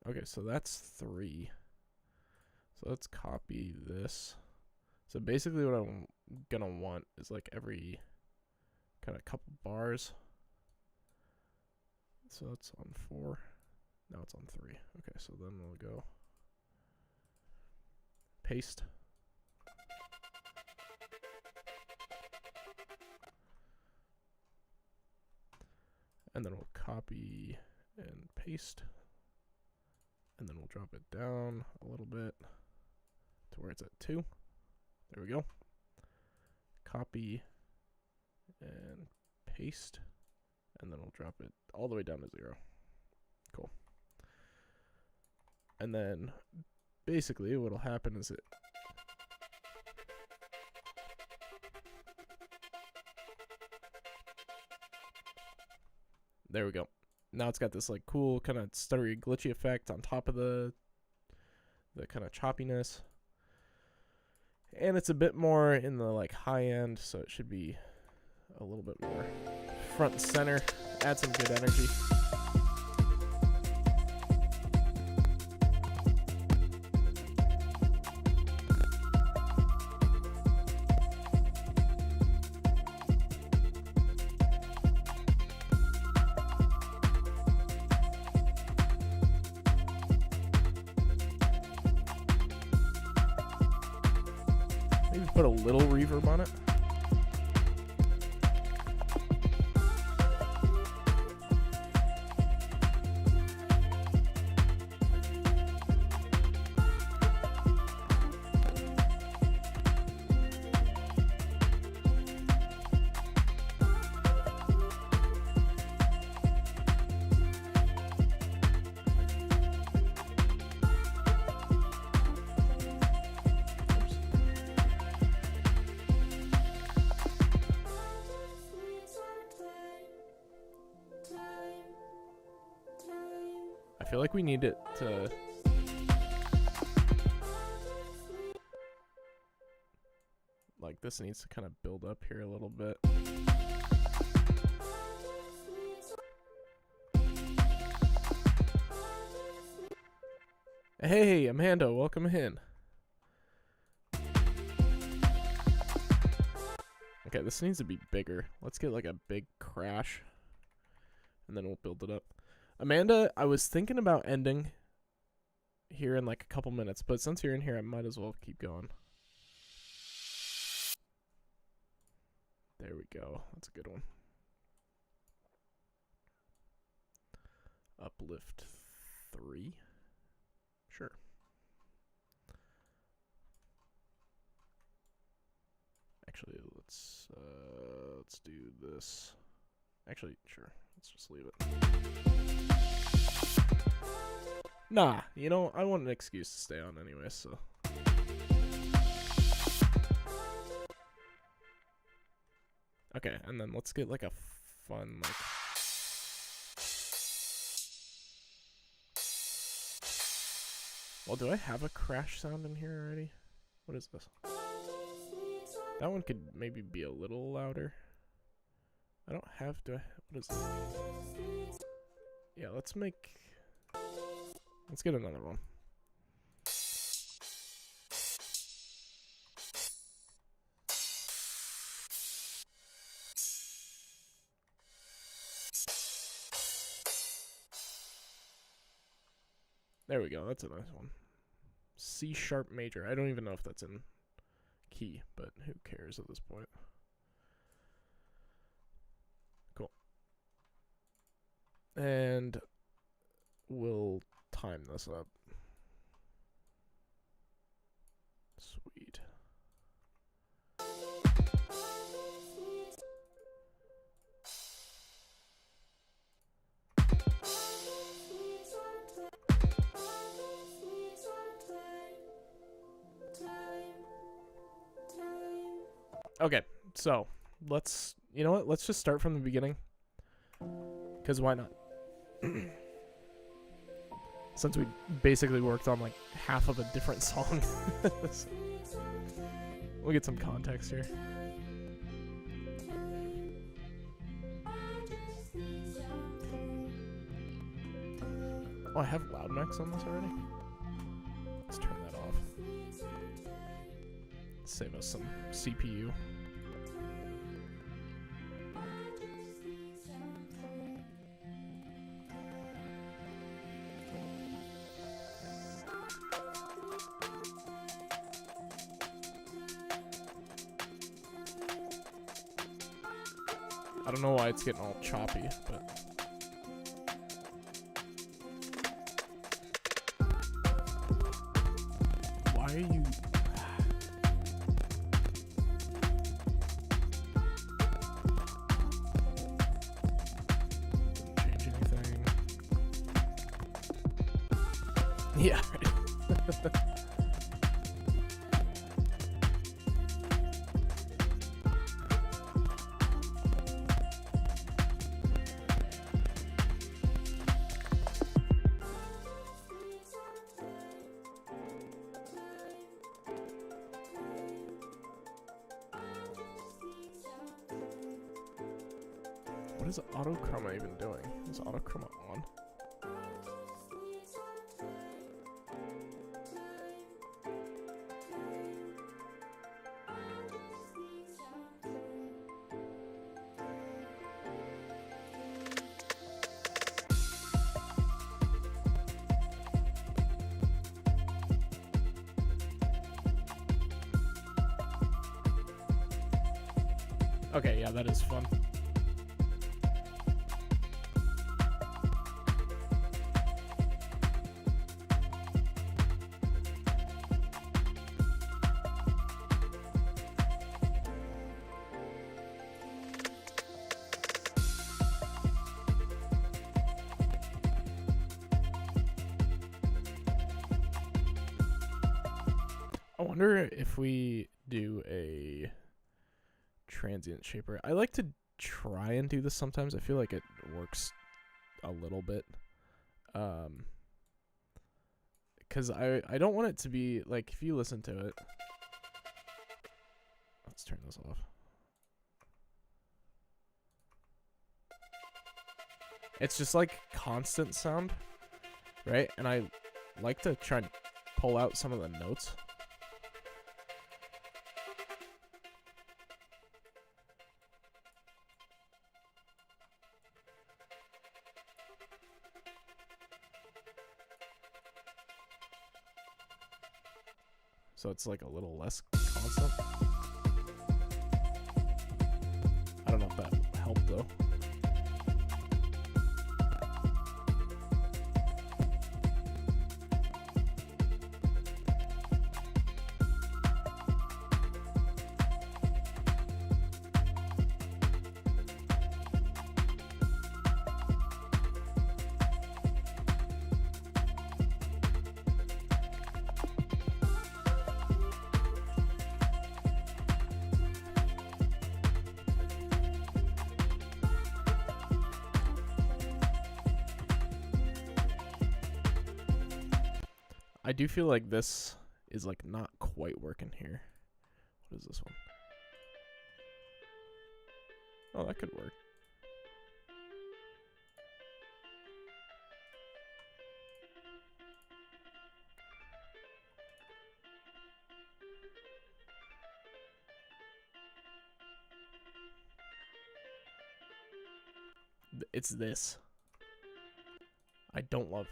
Okay, so that's 3. So let's copy this. So basically what I'm going to want is like every kind of couple bars. So that's on 4. Now it's on 3. Okay, so then we'll go paste. And then we'll copy and paste. And then we'll drop it down a little bit to where it's at 2. There we go. Copy and paste. And then we'll drop it all the way down to 0. Cool. And then basically what'll happen is there we go. Now it's got this like cool kind of stuttery glitchy effect on top of the kind of choppiness. And it's a bit more in the like high end, so it should be a little bit more front and center. Add some good energy. Maybe put a little reverb on it. I feel like we need it to like this needs to kind of build up here a little bit. Hey, Amanda, welcome in. Okay, this needs to be bigger. Let's get like a big crash and then we'll build it up. Amanda, I was thinking about ending here in like a couple minutes, but since you're in here, I might as well keep going. There we go. That's a good one. Uplift 3. Sure. Actually, let's do this. Actually, sure. Let's just leave it. Nah, you know, I want an excuse to stay on anyway, so. Okay, and then let's get like a fun, like. Well, do I have a crash sound in here already? What is this? That one could maybe be a little louder. I don't have, do I? What is this? Yeah, let's get another one. There we go, that's a nice one. C sharp major. I don't even know if that's in key, but who cares at this point? Cool. And we'll time this up. Sweet. Okay, so let's, you know what? Let's just start from the beginning. Because why not? Since we basically worked on like half of a different song. We'll get some context here. Oh, I have loud mics on this already? Let's turn that off. Save us some CPU. I don't know why it's getting all choppy, but why are you? Didn't change anything. Yeah. What is autochroma even doing? Is autochroma on? Okay, yeah, that is fun. I wonder if we do a transient shaper. I like to try and do this sometimes. I feel like it works a little bit. Because I don't want it to be, like, if you listen to it. Let's turn this off. It's just like constant sound, right? And I like to try and pull out some of the notes. So it's like a little less constant. I don't know if that helped though. I do feel like this is like not quite working here. What is this one? Oh, that could work. It's this. I don't love.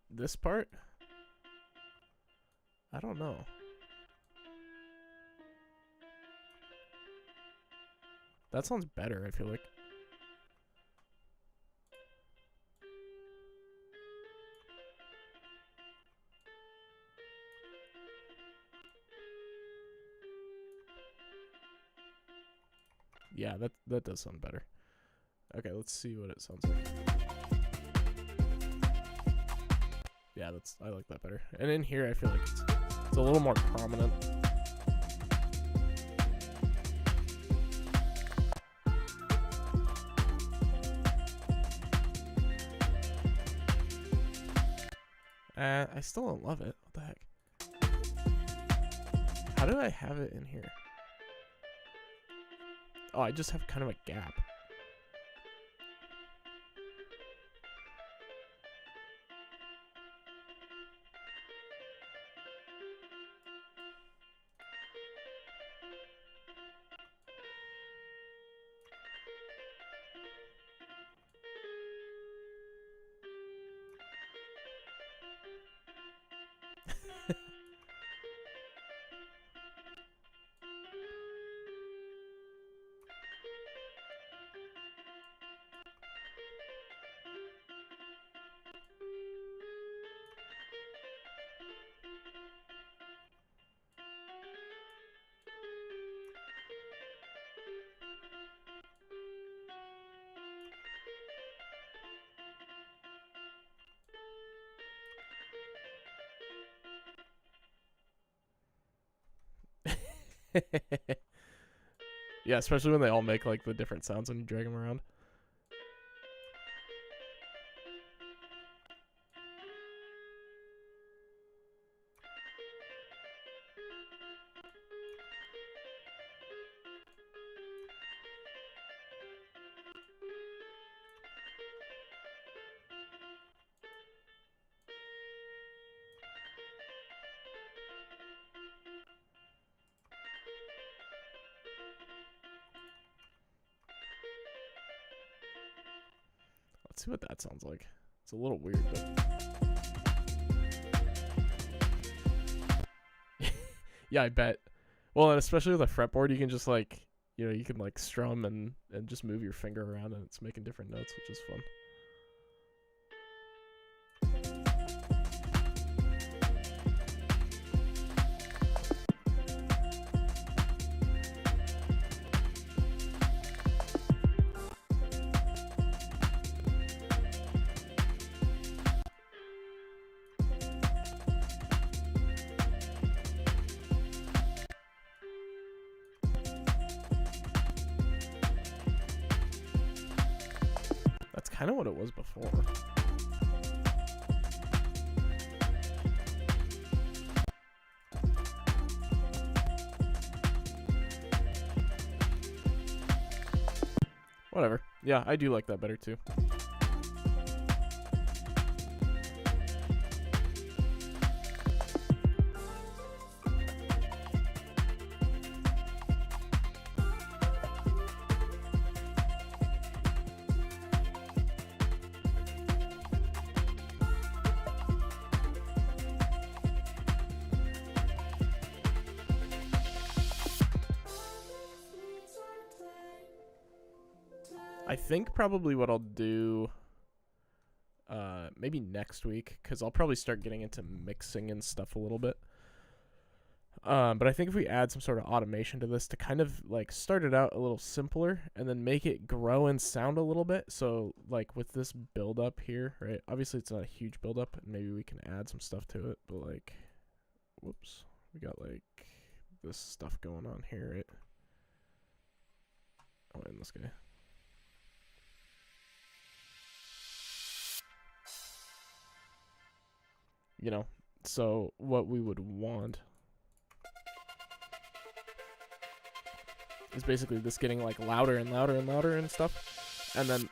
This part? I don't know. That sounds better, I feel like. Yeah, that does sound better. Okay, let's see what it sounds like. Yeah, I like that better. And in here, I feel like it's a little more prominent. I still don't love it. What the heck? How do I have it in here? Oh, I just have kind of a gap. Yeah, especially when they all make like the different sounds when you drag them around. Let's see what that sounds like. It's a little weird, but yeah, I bet. Well, and especially with a fretboard, you can just like, you can like strum and just move your finger around, and it's making different notes, which is fun. That's kind of what it was before. Whatever. Yeah, I do like that better too. I think probably what I'll do, maybe next week, because I'll probably start getting into mixing and stuff a little bit. But I think if we add some sort of automation to this to kind of like start it out a little simpler and then make it grow and sound a little bit. So like with this build up here, right? Obviously it's not a huge build up and maybe we can add some stuff to it, but like, whoops, we got like this stuff going on here, right? Oh, and this guy. You know, so what we would want is basically this getting like louder and louder and louder and stuff, and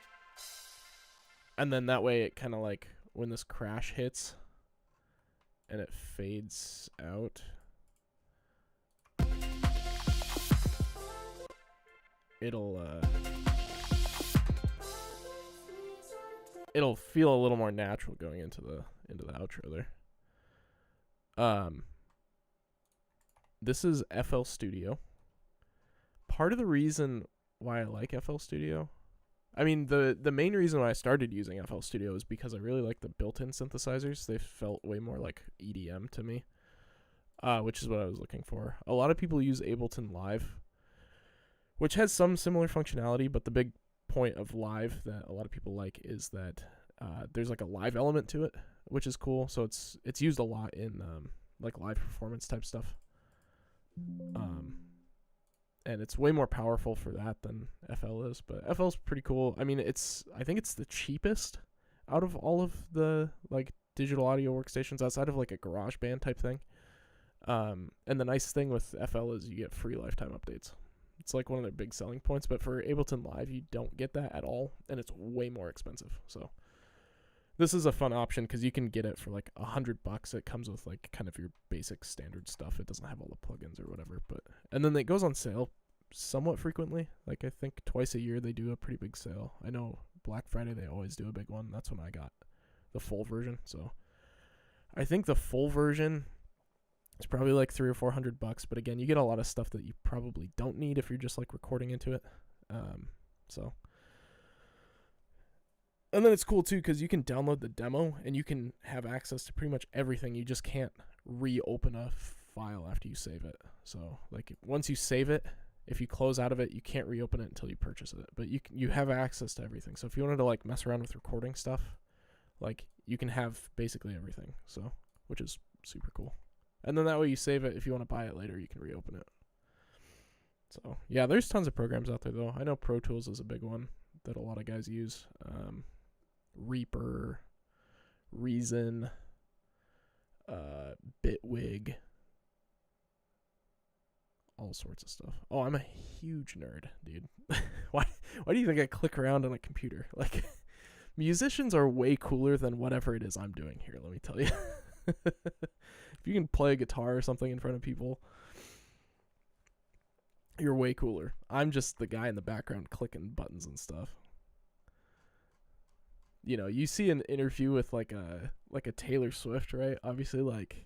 then that way it kind of like when this crash hits and it fades out, it'll feel a little more natural going into the outro there. This is FL Studio. Part of the reason why I like FL Studio, I mean, the main reason why I started using FL Studio is because I really like the built-in synthesizers. They felt way more like EDM to me, which is what I was looking for. A lot of people use Ableton Live, which has some similar functionality, but the big point of Live that a lot of people like is that there's like a live element to it, which is cool. So it's used a lot in like live performance type stuff. And it's way more powerful for that than FL is, but FL's pretty cool. I mean, I think it's the cheapest out of all of the like digital audio workstations outside of like a GarageBand type thing. And the nice thing with FL is you get free lifetime updates. It's like one of their big selling points, but for Ableton Live, you don't get that at all, and it's way more expensive. So this is a fun option because you can get it for like $100. It comes with like kind of your basic standard stuff. It doesn't have all the plugins or whatever, and then it goes on sale somewhat frequently. Like I think twice a year they do a pretty big sale. I know Black Friday they always do a big one. That's when I got the full version. So I think the full version is probably like $300 or $400. But again, you get a lot of stuff that you probably don't need if you're just like recording into it. And then it's cool too because you can download the demo and you can have access to pretty much everything. You just can't reopen a file after you save it. So like once you save it, if you close out of it, you can't reopen it until you purchase it. But you have access to everything. So if you wanted to like mess around with recording stuff, like you can have basically everything. So which is super cool. And then that way you save it. If you want to buy it later, you can reopen it. So yeah, there's tons of programs out there though. I know Pro Tools is a big one that a lot of guys use. Reaper, Reason, Bitwig, all sorts of stuff. Oh, I'm a huge nerd, dude. Why do you think I click around on a computer? Like, musicians are way cooler than whatever it is I'm doing here, let me tell you. If you can play a guitar or something in front of people, you're way cooler. I'm just the guy in the background clicking buttons and stuff. You know, you see an interview with like a Taylor Swift, right? Obviously, like,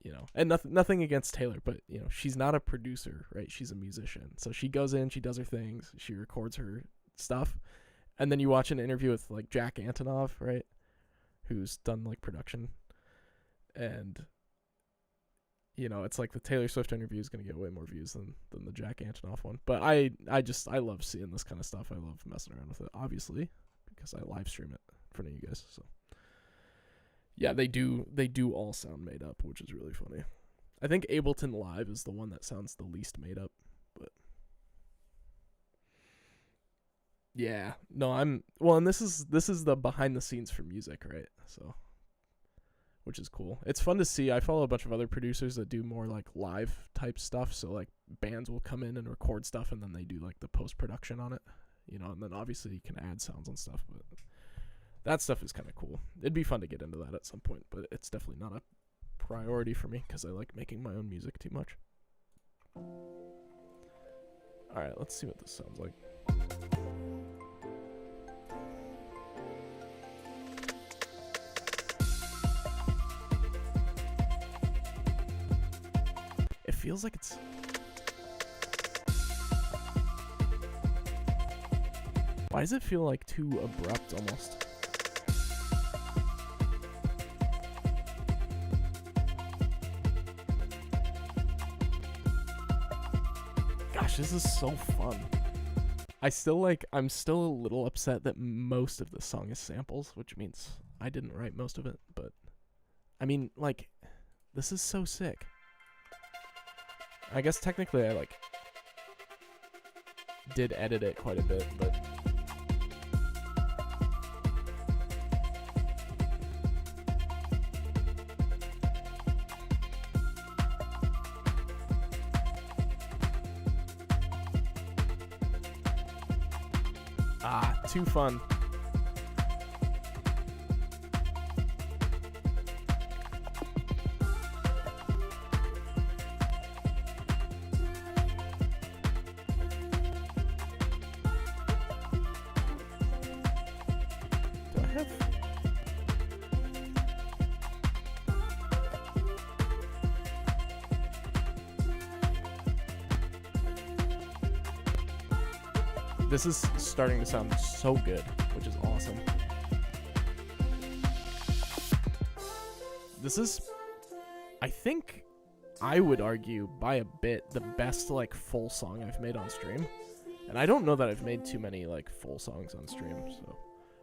you know, and nothing against Taylor, but you know, she's not a producer, right? She's a musician. So she goes in, she does her things, she records her stuff, and then you watch an interview with like Jack Antonoff, right? Who's done like production, and you know, it's like the Taylor Swift interview is gonna get way more views than the Jack Antonoff one. But I love seeing this kind of stuff. I love messing around with it, obviously, because I live stream it in front of you guys. So yeah, they do all sound made up, which is really funny. I think Ableton Live is the one that sounds the least made up, but yeah, no, and this is the behind the scenes for music, right? So, which is cool. It's fun to see. I follow a bunch of other producers that do more like live type stuff. So like bands will come in and record stuff, and then they do like the post production on it, you know. And then obviously you can add sounds and stuff, but that stuff is kind of cool. It'd be fun to get into that at some point, but it's definitely not a priority for me because I like making my own music too much. All right, let's see what this sounds like. It feels like it's Why does it feel like too abrupt almost? Gosh, this is so fun. I'm still a little upset that most of the song is samples, which means I didn't write most of it, but I mean, like, this is so sick. I guess technically I did edit it quite a bit, but too fun. Do I have... This is starting to sound so good, which is awesome. This is, I think, I would argue by a bit, the best like full song I've made on stream. And I don't know that I've made too many like full songs on stream, so.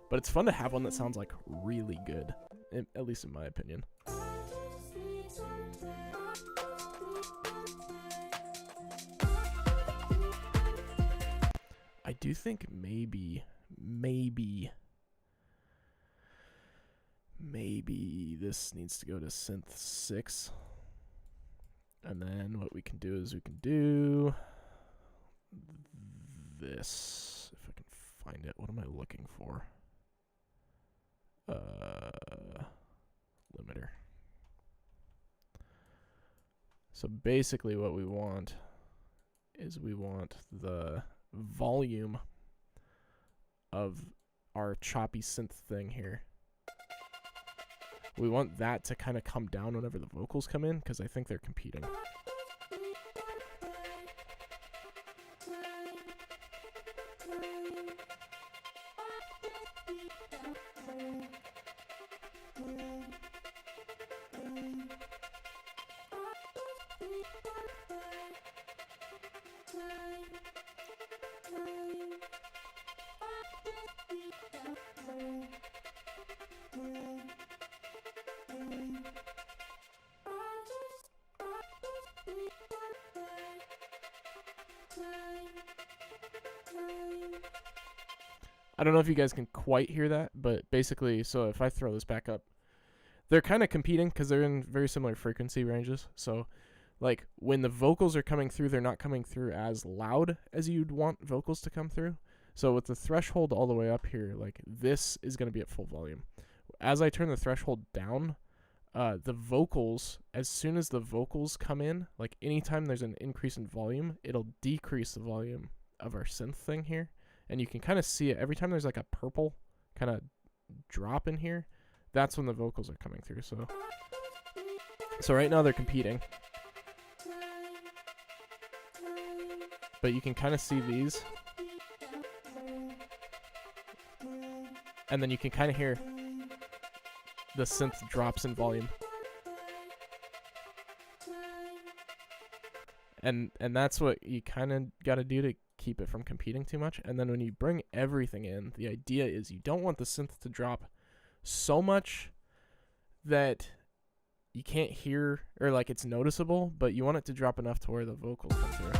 But it's fun to have one that sounds like really good, at least in my opinion. I do think maybe this needs to go to synth 6. And then what we can do is we can do this. If I can find it. What am I looking for? Limiter. So basically what we want is we want the volume of our choppy synth thing here. We want that to kind of come down whenever the vocals come in, because I think they're competing. I don't know if you guys can quite hear that, but basically, so if I throw this back up, they're kind of competing because they're in very similar frequency ranges. So, like, when the vocals are coming through, they're not coming through as loud as you'd want vocals to come through. So with the threshold all the way up here, like, this is going to be at full volume. As I turn the threshold down, the vocals, as soon as the vocals come in, like, anytime there's an increase in volume, it'll decrease the volume of our synth thing here. And you can kind of see it every time there's like a purple kind of drop in here. That's when the vocals are coming through. So right now they're competing. But you can kind of see these. And then you can kind of hear the synth drops in volume. And that's what you kind of got to do to keep it from competing too much. And then when you bring everything in, the idea is you don't want the synth to drop so much that you can't hear, or like it's noticeable, but you want it to drop enough to where the vocals come through.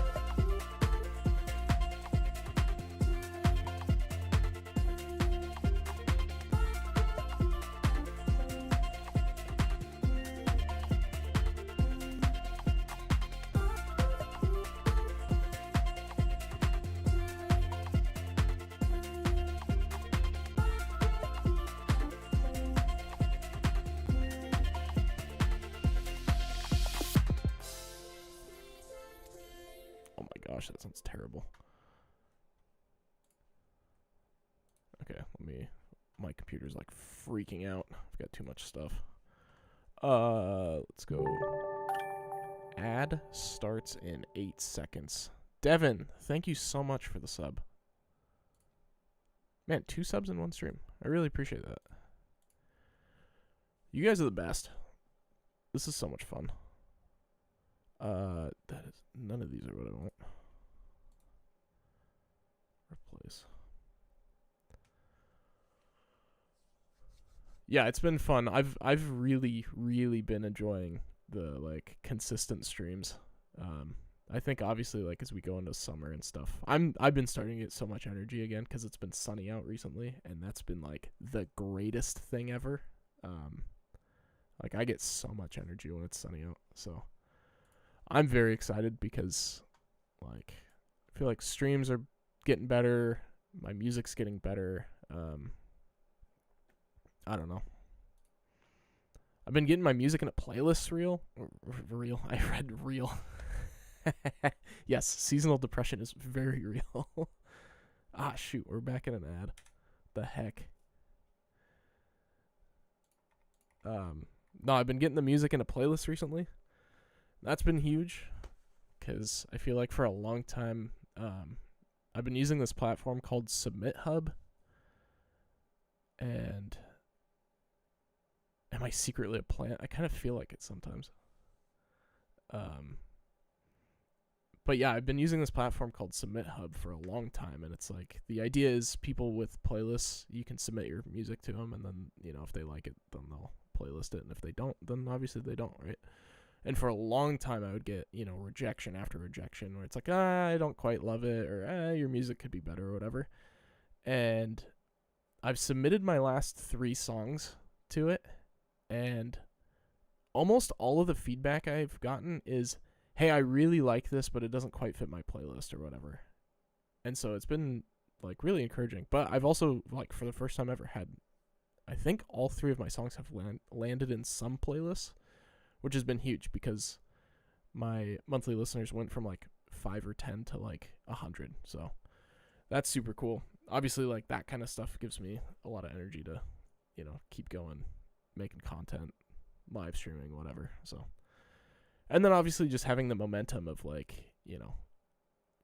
Gosh, that sounds terrible. Okay, my computer's like freaking out. I've got too much stuff. Let's go. Ad starts in 8 seconds. Devin, thank you so much for the sub. Man, 2 subs in one stream. I really appreciate that. You guys are the best. This is so much fun. That is, none of these are what I want. Replace. Yeah, it's been fun. I've really been enjoying the like consistent streams. I think obviously like as we go into summer and stuff, I've been starting to get so much energy again because it's been sunny out recently, and that's been like the greatest thing ever. Like I get so much energy when it's sunny out, so I'm very excited because like I feel like streams are getting better, my music's getting better. I don't know. I've been getting my music in a playlist reel. I read real. Yes, seasonal depression is very real. Ah, shoot, we're back in an ad. The heck. No, I've been getting the music in a playlist recently. That's been huge because I feel like for a long time, I've been using this platform called Submit Hub. And am I secretly a plant? I kind of feel like it sometimes. But yeah, I've been using this platform called Submit Hub for a long time, and it's like the idea is people with playlists, you can submit your music to them, and then, you know, if they like it, then they'll playlist it, and if they don't, then obviously they don't, right? And for a long time, I would get, you know, rejection after rejection, where it's like, I don't quite love it, or your music could be better, or whatever. And I've submitted my last 3 songs to it, and almost all of the feedback I've gotten is, hey, I really like this, but it doesn't quite fit my playlist or whatever. And so it's been like really encouraging. But I've also, like, for the first time ever had, I think all 3 of my songs have landed in some playlists, which has been huge because my monthly listeners went from like 5 or 10 to like 100. So that's super cool. Obviously, like, that kind of stuff gives me a lot of energy to, you know, keep going, making content, live streaming, whatever. So, and then obviously just having the momentum of, like, you know,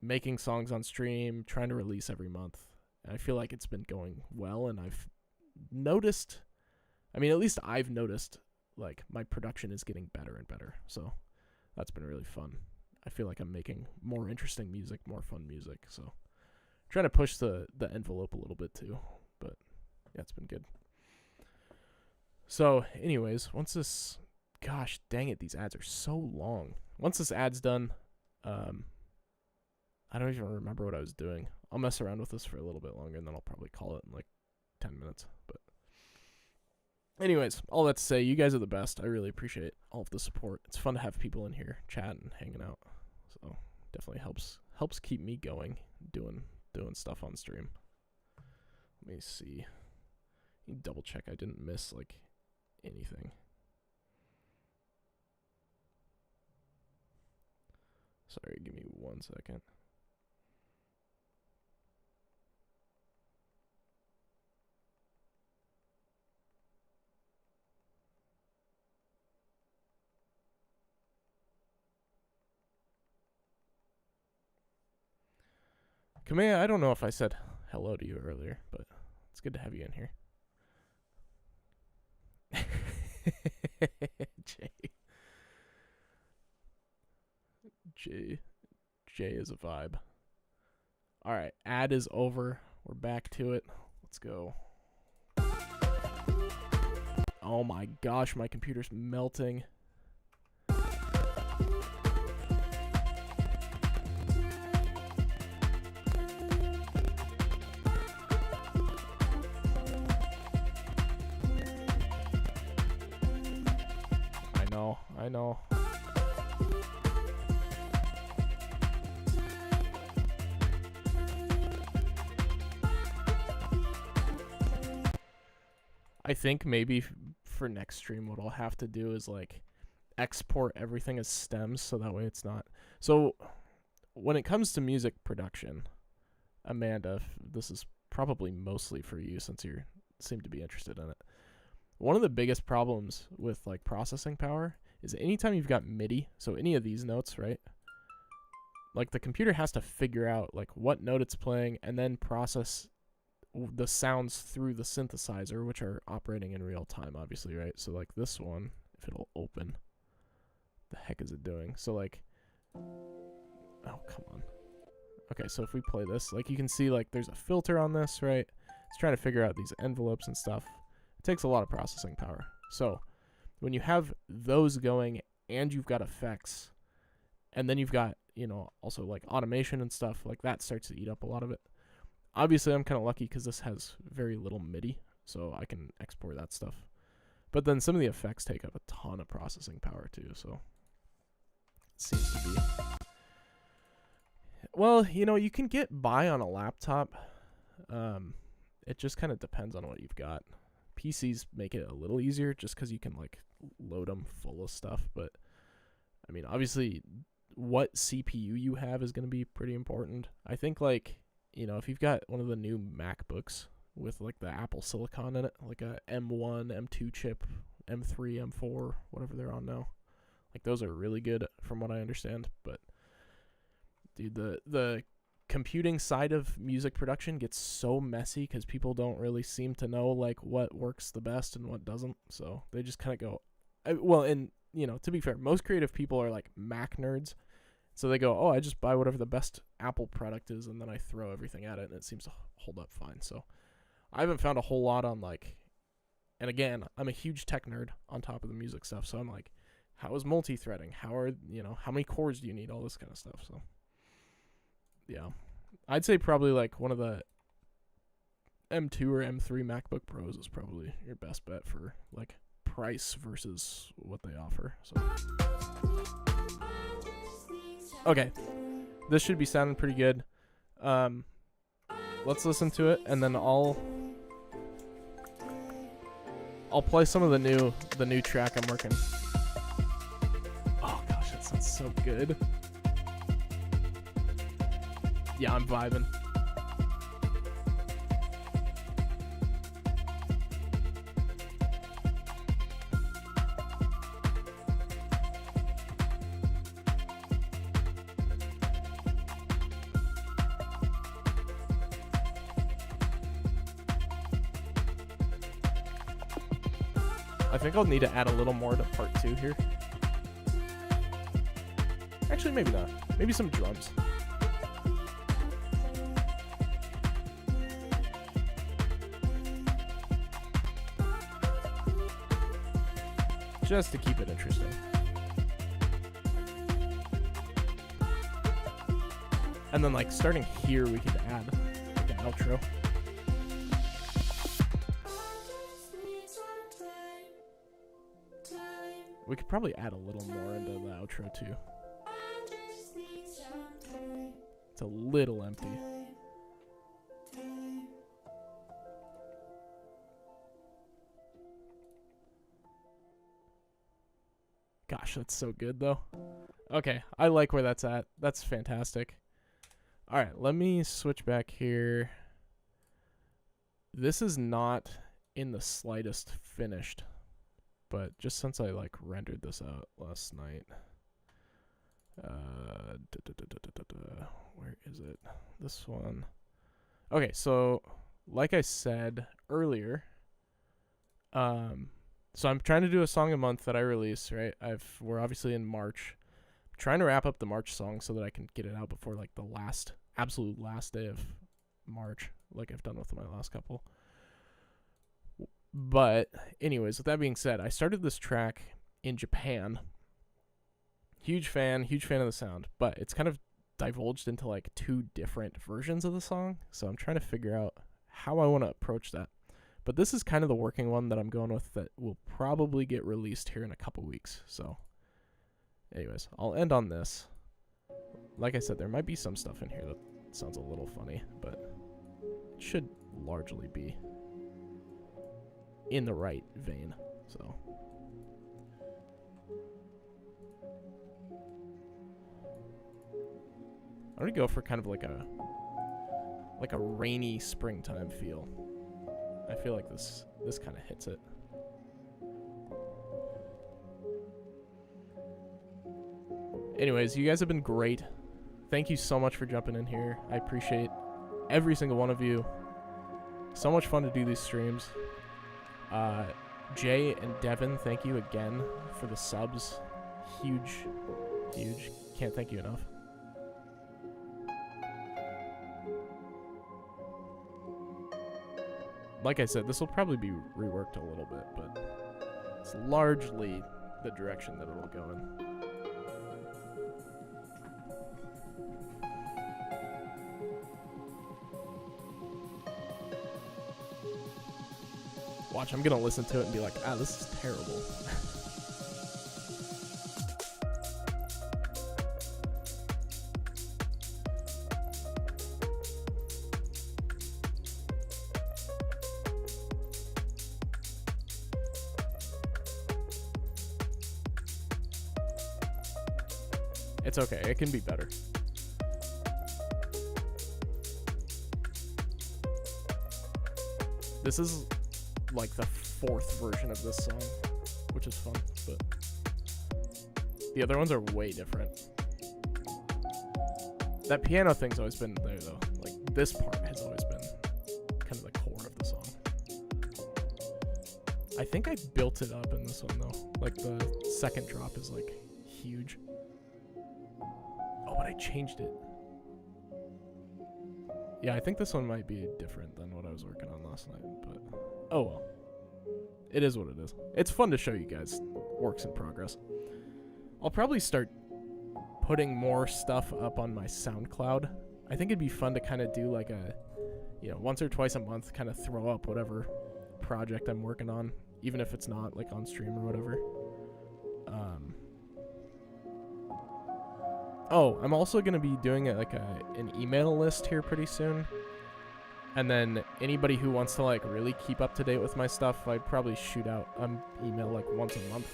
making songs on stream, trying to release every month. And I feel like it's been going well, and I've noticed, I mean, at least I've noticed, like, my production is getting better and better. So that's been really fun. I feel like I'm making more interesting music, more fun music. So trying to push the envelope a little bit too. But yeah, it's been good. So anyways, once this, gosh dang it, these ads are so long. Once this ad's done, I don't even remember what I was doing. I'll mess around with this for a little bit longer, and then I'll probably call it in like 10 minutes. But anyways, all that to say, you guys are the best. I really appreciate all of the support. It's fun to have people in here chatting, hanging out. So definitely helps keep me going, doing stuff on stream. Let me see. Double check I didn't miss like anything. Sorry, give me 1 second. Kamea, I don't know if I said hello to you earlier, but it's good to have you in here. Jay is a vibe. All right, ad is over. We're back to it. Let's go. Oh my gosh, my computer's melting. I know. I think maybe for next stream what I'll have to do is like export everything as stems so that way it's not. So when it comes to music production, Amanda, this is probably mostly for you since you seem to be interested in it. One of the biggest problems with like processing power is anytime you've got MIDI, so any of these notes, right? Like the computer has to figure out like what note it's playing and then process the sounds through the synthesizer, which are operating in real time, obviously, right? So like this one, if it'll open, the heck is it doing? So like, oh, come on. Okay, so if we play this, like you can see like there's a filter on this, right? It's trying to figure out these envelopes and stuff. It takes a lot of processing power. So when you have those going and you've got effects, and then you've got, you know, also like automation and stuff, like that starts to eat up a lot of it. Obviously, I'm kind of lucky because this has very little MIDI, so I can export that stuff. But then some of the effects take up a ton of processing power too, so it seems to be. Well, you know, you can get by on a laptop. It just kind of depends on what you've got. PCs make it a little easier just because you can like load them full of stuff. But I mean, obviously, what CPU you have is going to be pretty important. I think like, you know, if you've got one of the new MacBooks with like the Apple Silicon in it, like a M1, M2 chip, M3, M4, whatever they're on now, like those are really good from what I understand. But dude, the computing side of music production gets so messy because people don't really seem to know like what works the best and what doesn't. So they just kind of go, well, and you know, to be fair, most creative people are like Mac nerds. So they go, oh, I just buy whatever the best Apple product is, and then I throw everything at it, and it seems to hold up fine. So I haven't found a whole lot on like, and again, I'm a huge tech nerd on top of the music stuff. So I'm like, how is multi-threading? How are, you know, how many chords do you need? All this kind of stuff. So yeah, I'd say probably like one of the M2 or M3 MacBook Pros is probably your best bet for like price versus what they offer. So okay, this should be sounding pretty good. Let's listen to it, and then I'll play some of the new track I'm working. Oh gosh, that sounds so good. Yeah, I'm vibing. I think I'll need to add a little more to part 2 here. Actually, maybe not. Maybe some drums. Just to keep it interesting. And then like starting here, we could add like an outro. We could probably add a little more into the outro too. It's a little empty. Gosh, that's so good though. Okay, I like where that's at. That's fantastic. Alright, let me switch back here. This is not in the slightest finished, but just since I like rendered this out last night. Where is it? This one. Okay, so like I said earlier, so I'm trying to do a song a month that I release, right? We're obviously in March. I'm trying to wrap up the March song so that I can get it out before like the absolute last day of March, like I've done with my last couple. But anyways, with that being said, I started this track in Japan. Huge fan of the sound, but it's kind of divulged into like 2 different versions of the song. So I'm trying to figure out how I want to approach that. But this is kind of the working one that I'm going with that will probably get released here in a couple weeks. So anyways, I'll end on this. Like I said, there might be some stuff in here that sounds a little funny, but it should largely be in the right vein. So I'm gonna go for kind of like a rainy springtime feel. I feel like this kind of hits it. Anyways, you guys have been great. Thank you so much for jumping in here. I appreciate every single one of you. So much fun to do these streams. Jay and Devin, thank you again for the subs. Huge. Can't thank you enough. Like I said, this will probably be reworked a little bit, but it's largely the direction that it'll go in. Watch, I'm gonna listen to it and be like, ah, this is terrible. It's okay, it can be better. This is like the 4th version of this song, which is fun, but the other ones are way different. That piano thing's always been there though. Like this part has always been kind of the core of the song. I think I built it up in this one though. Like the second drop is like huge. Oh, but I changed it. Yeah, I think this one might be different than what I was working on last night, but oh well. It is what it is. It's fun to show you guys works in progress. I'll probably start putting more stuff up on my SoundCloud. I think it'd be fun to kind of do like a, once or twice a month, kind of throw up whatever project I'm working on, even if it's not like on stream or whatever. Oh, I'm also going to be doing an email list here pretty soon. And then anybody who wants to like really keep up to date with my stuff, I'd probably shoot out an email like once a month.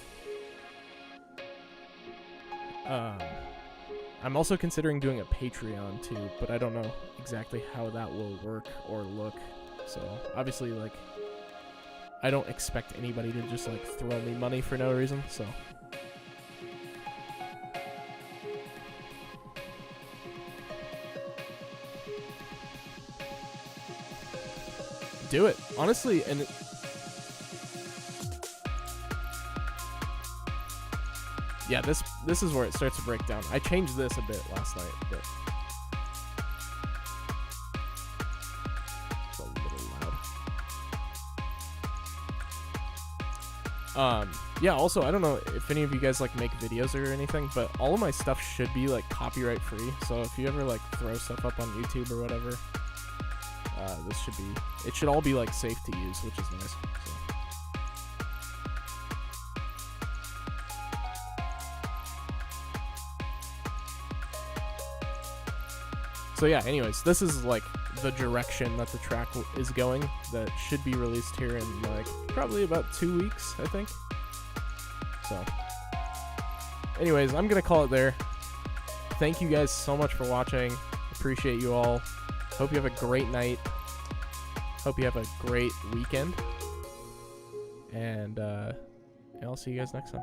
I'm also considering doing a Patreon too, but I don't know exactly how that will work or look. So obviously, like, I don't expect anybody to just like throw me money for no reason, so. Do it, honestly, and yeah, this is where it starts to break down. I changed this a bit last night, but it's a little loud. Yeah, also, I don't know if any of you guys like make videos or anything, but all of my stuff should be like copyright free. So if you ever like throw stuff up on YouTube or whatever, it should all be like safe to use, which is nice. So yeah, anyways, this is like the direction that the track is going. That should be released here in like probably about 2 weeks, I think. So anyways, I'm gonna call it there. Thank you guys so much for watching. Appreciate you all. Hope you have a great night. Hope you have a great weekend. And I'll see you guys next time.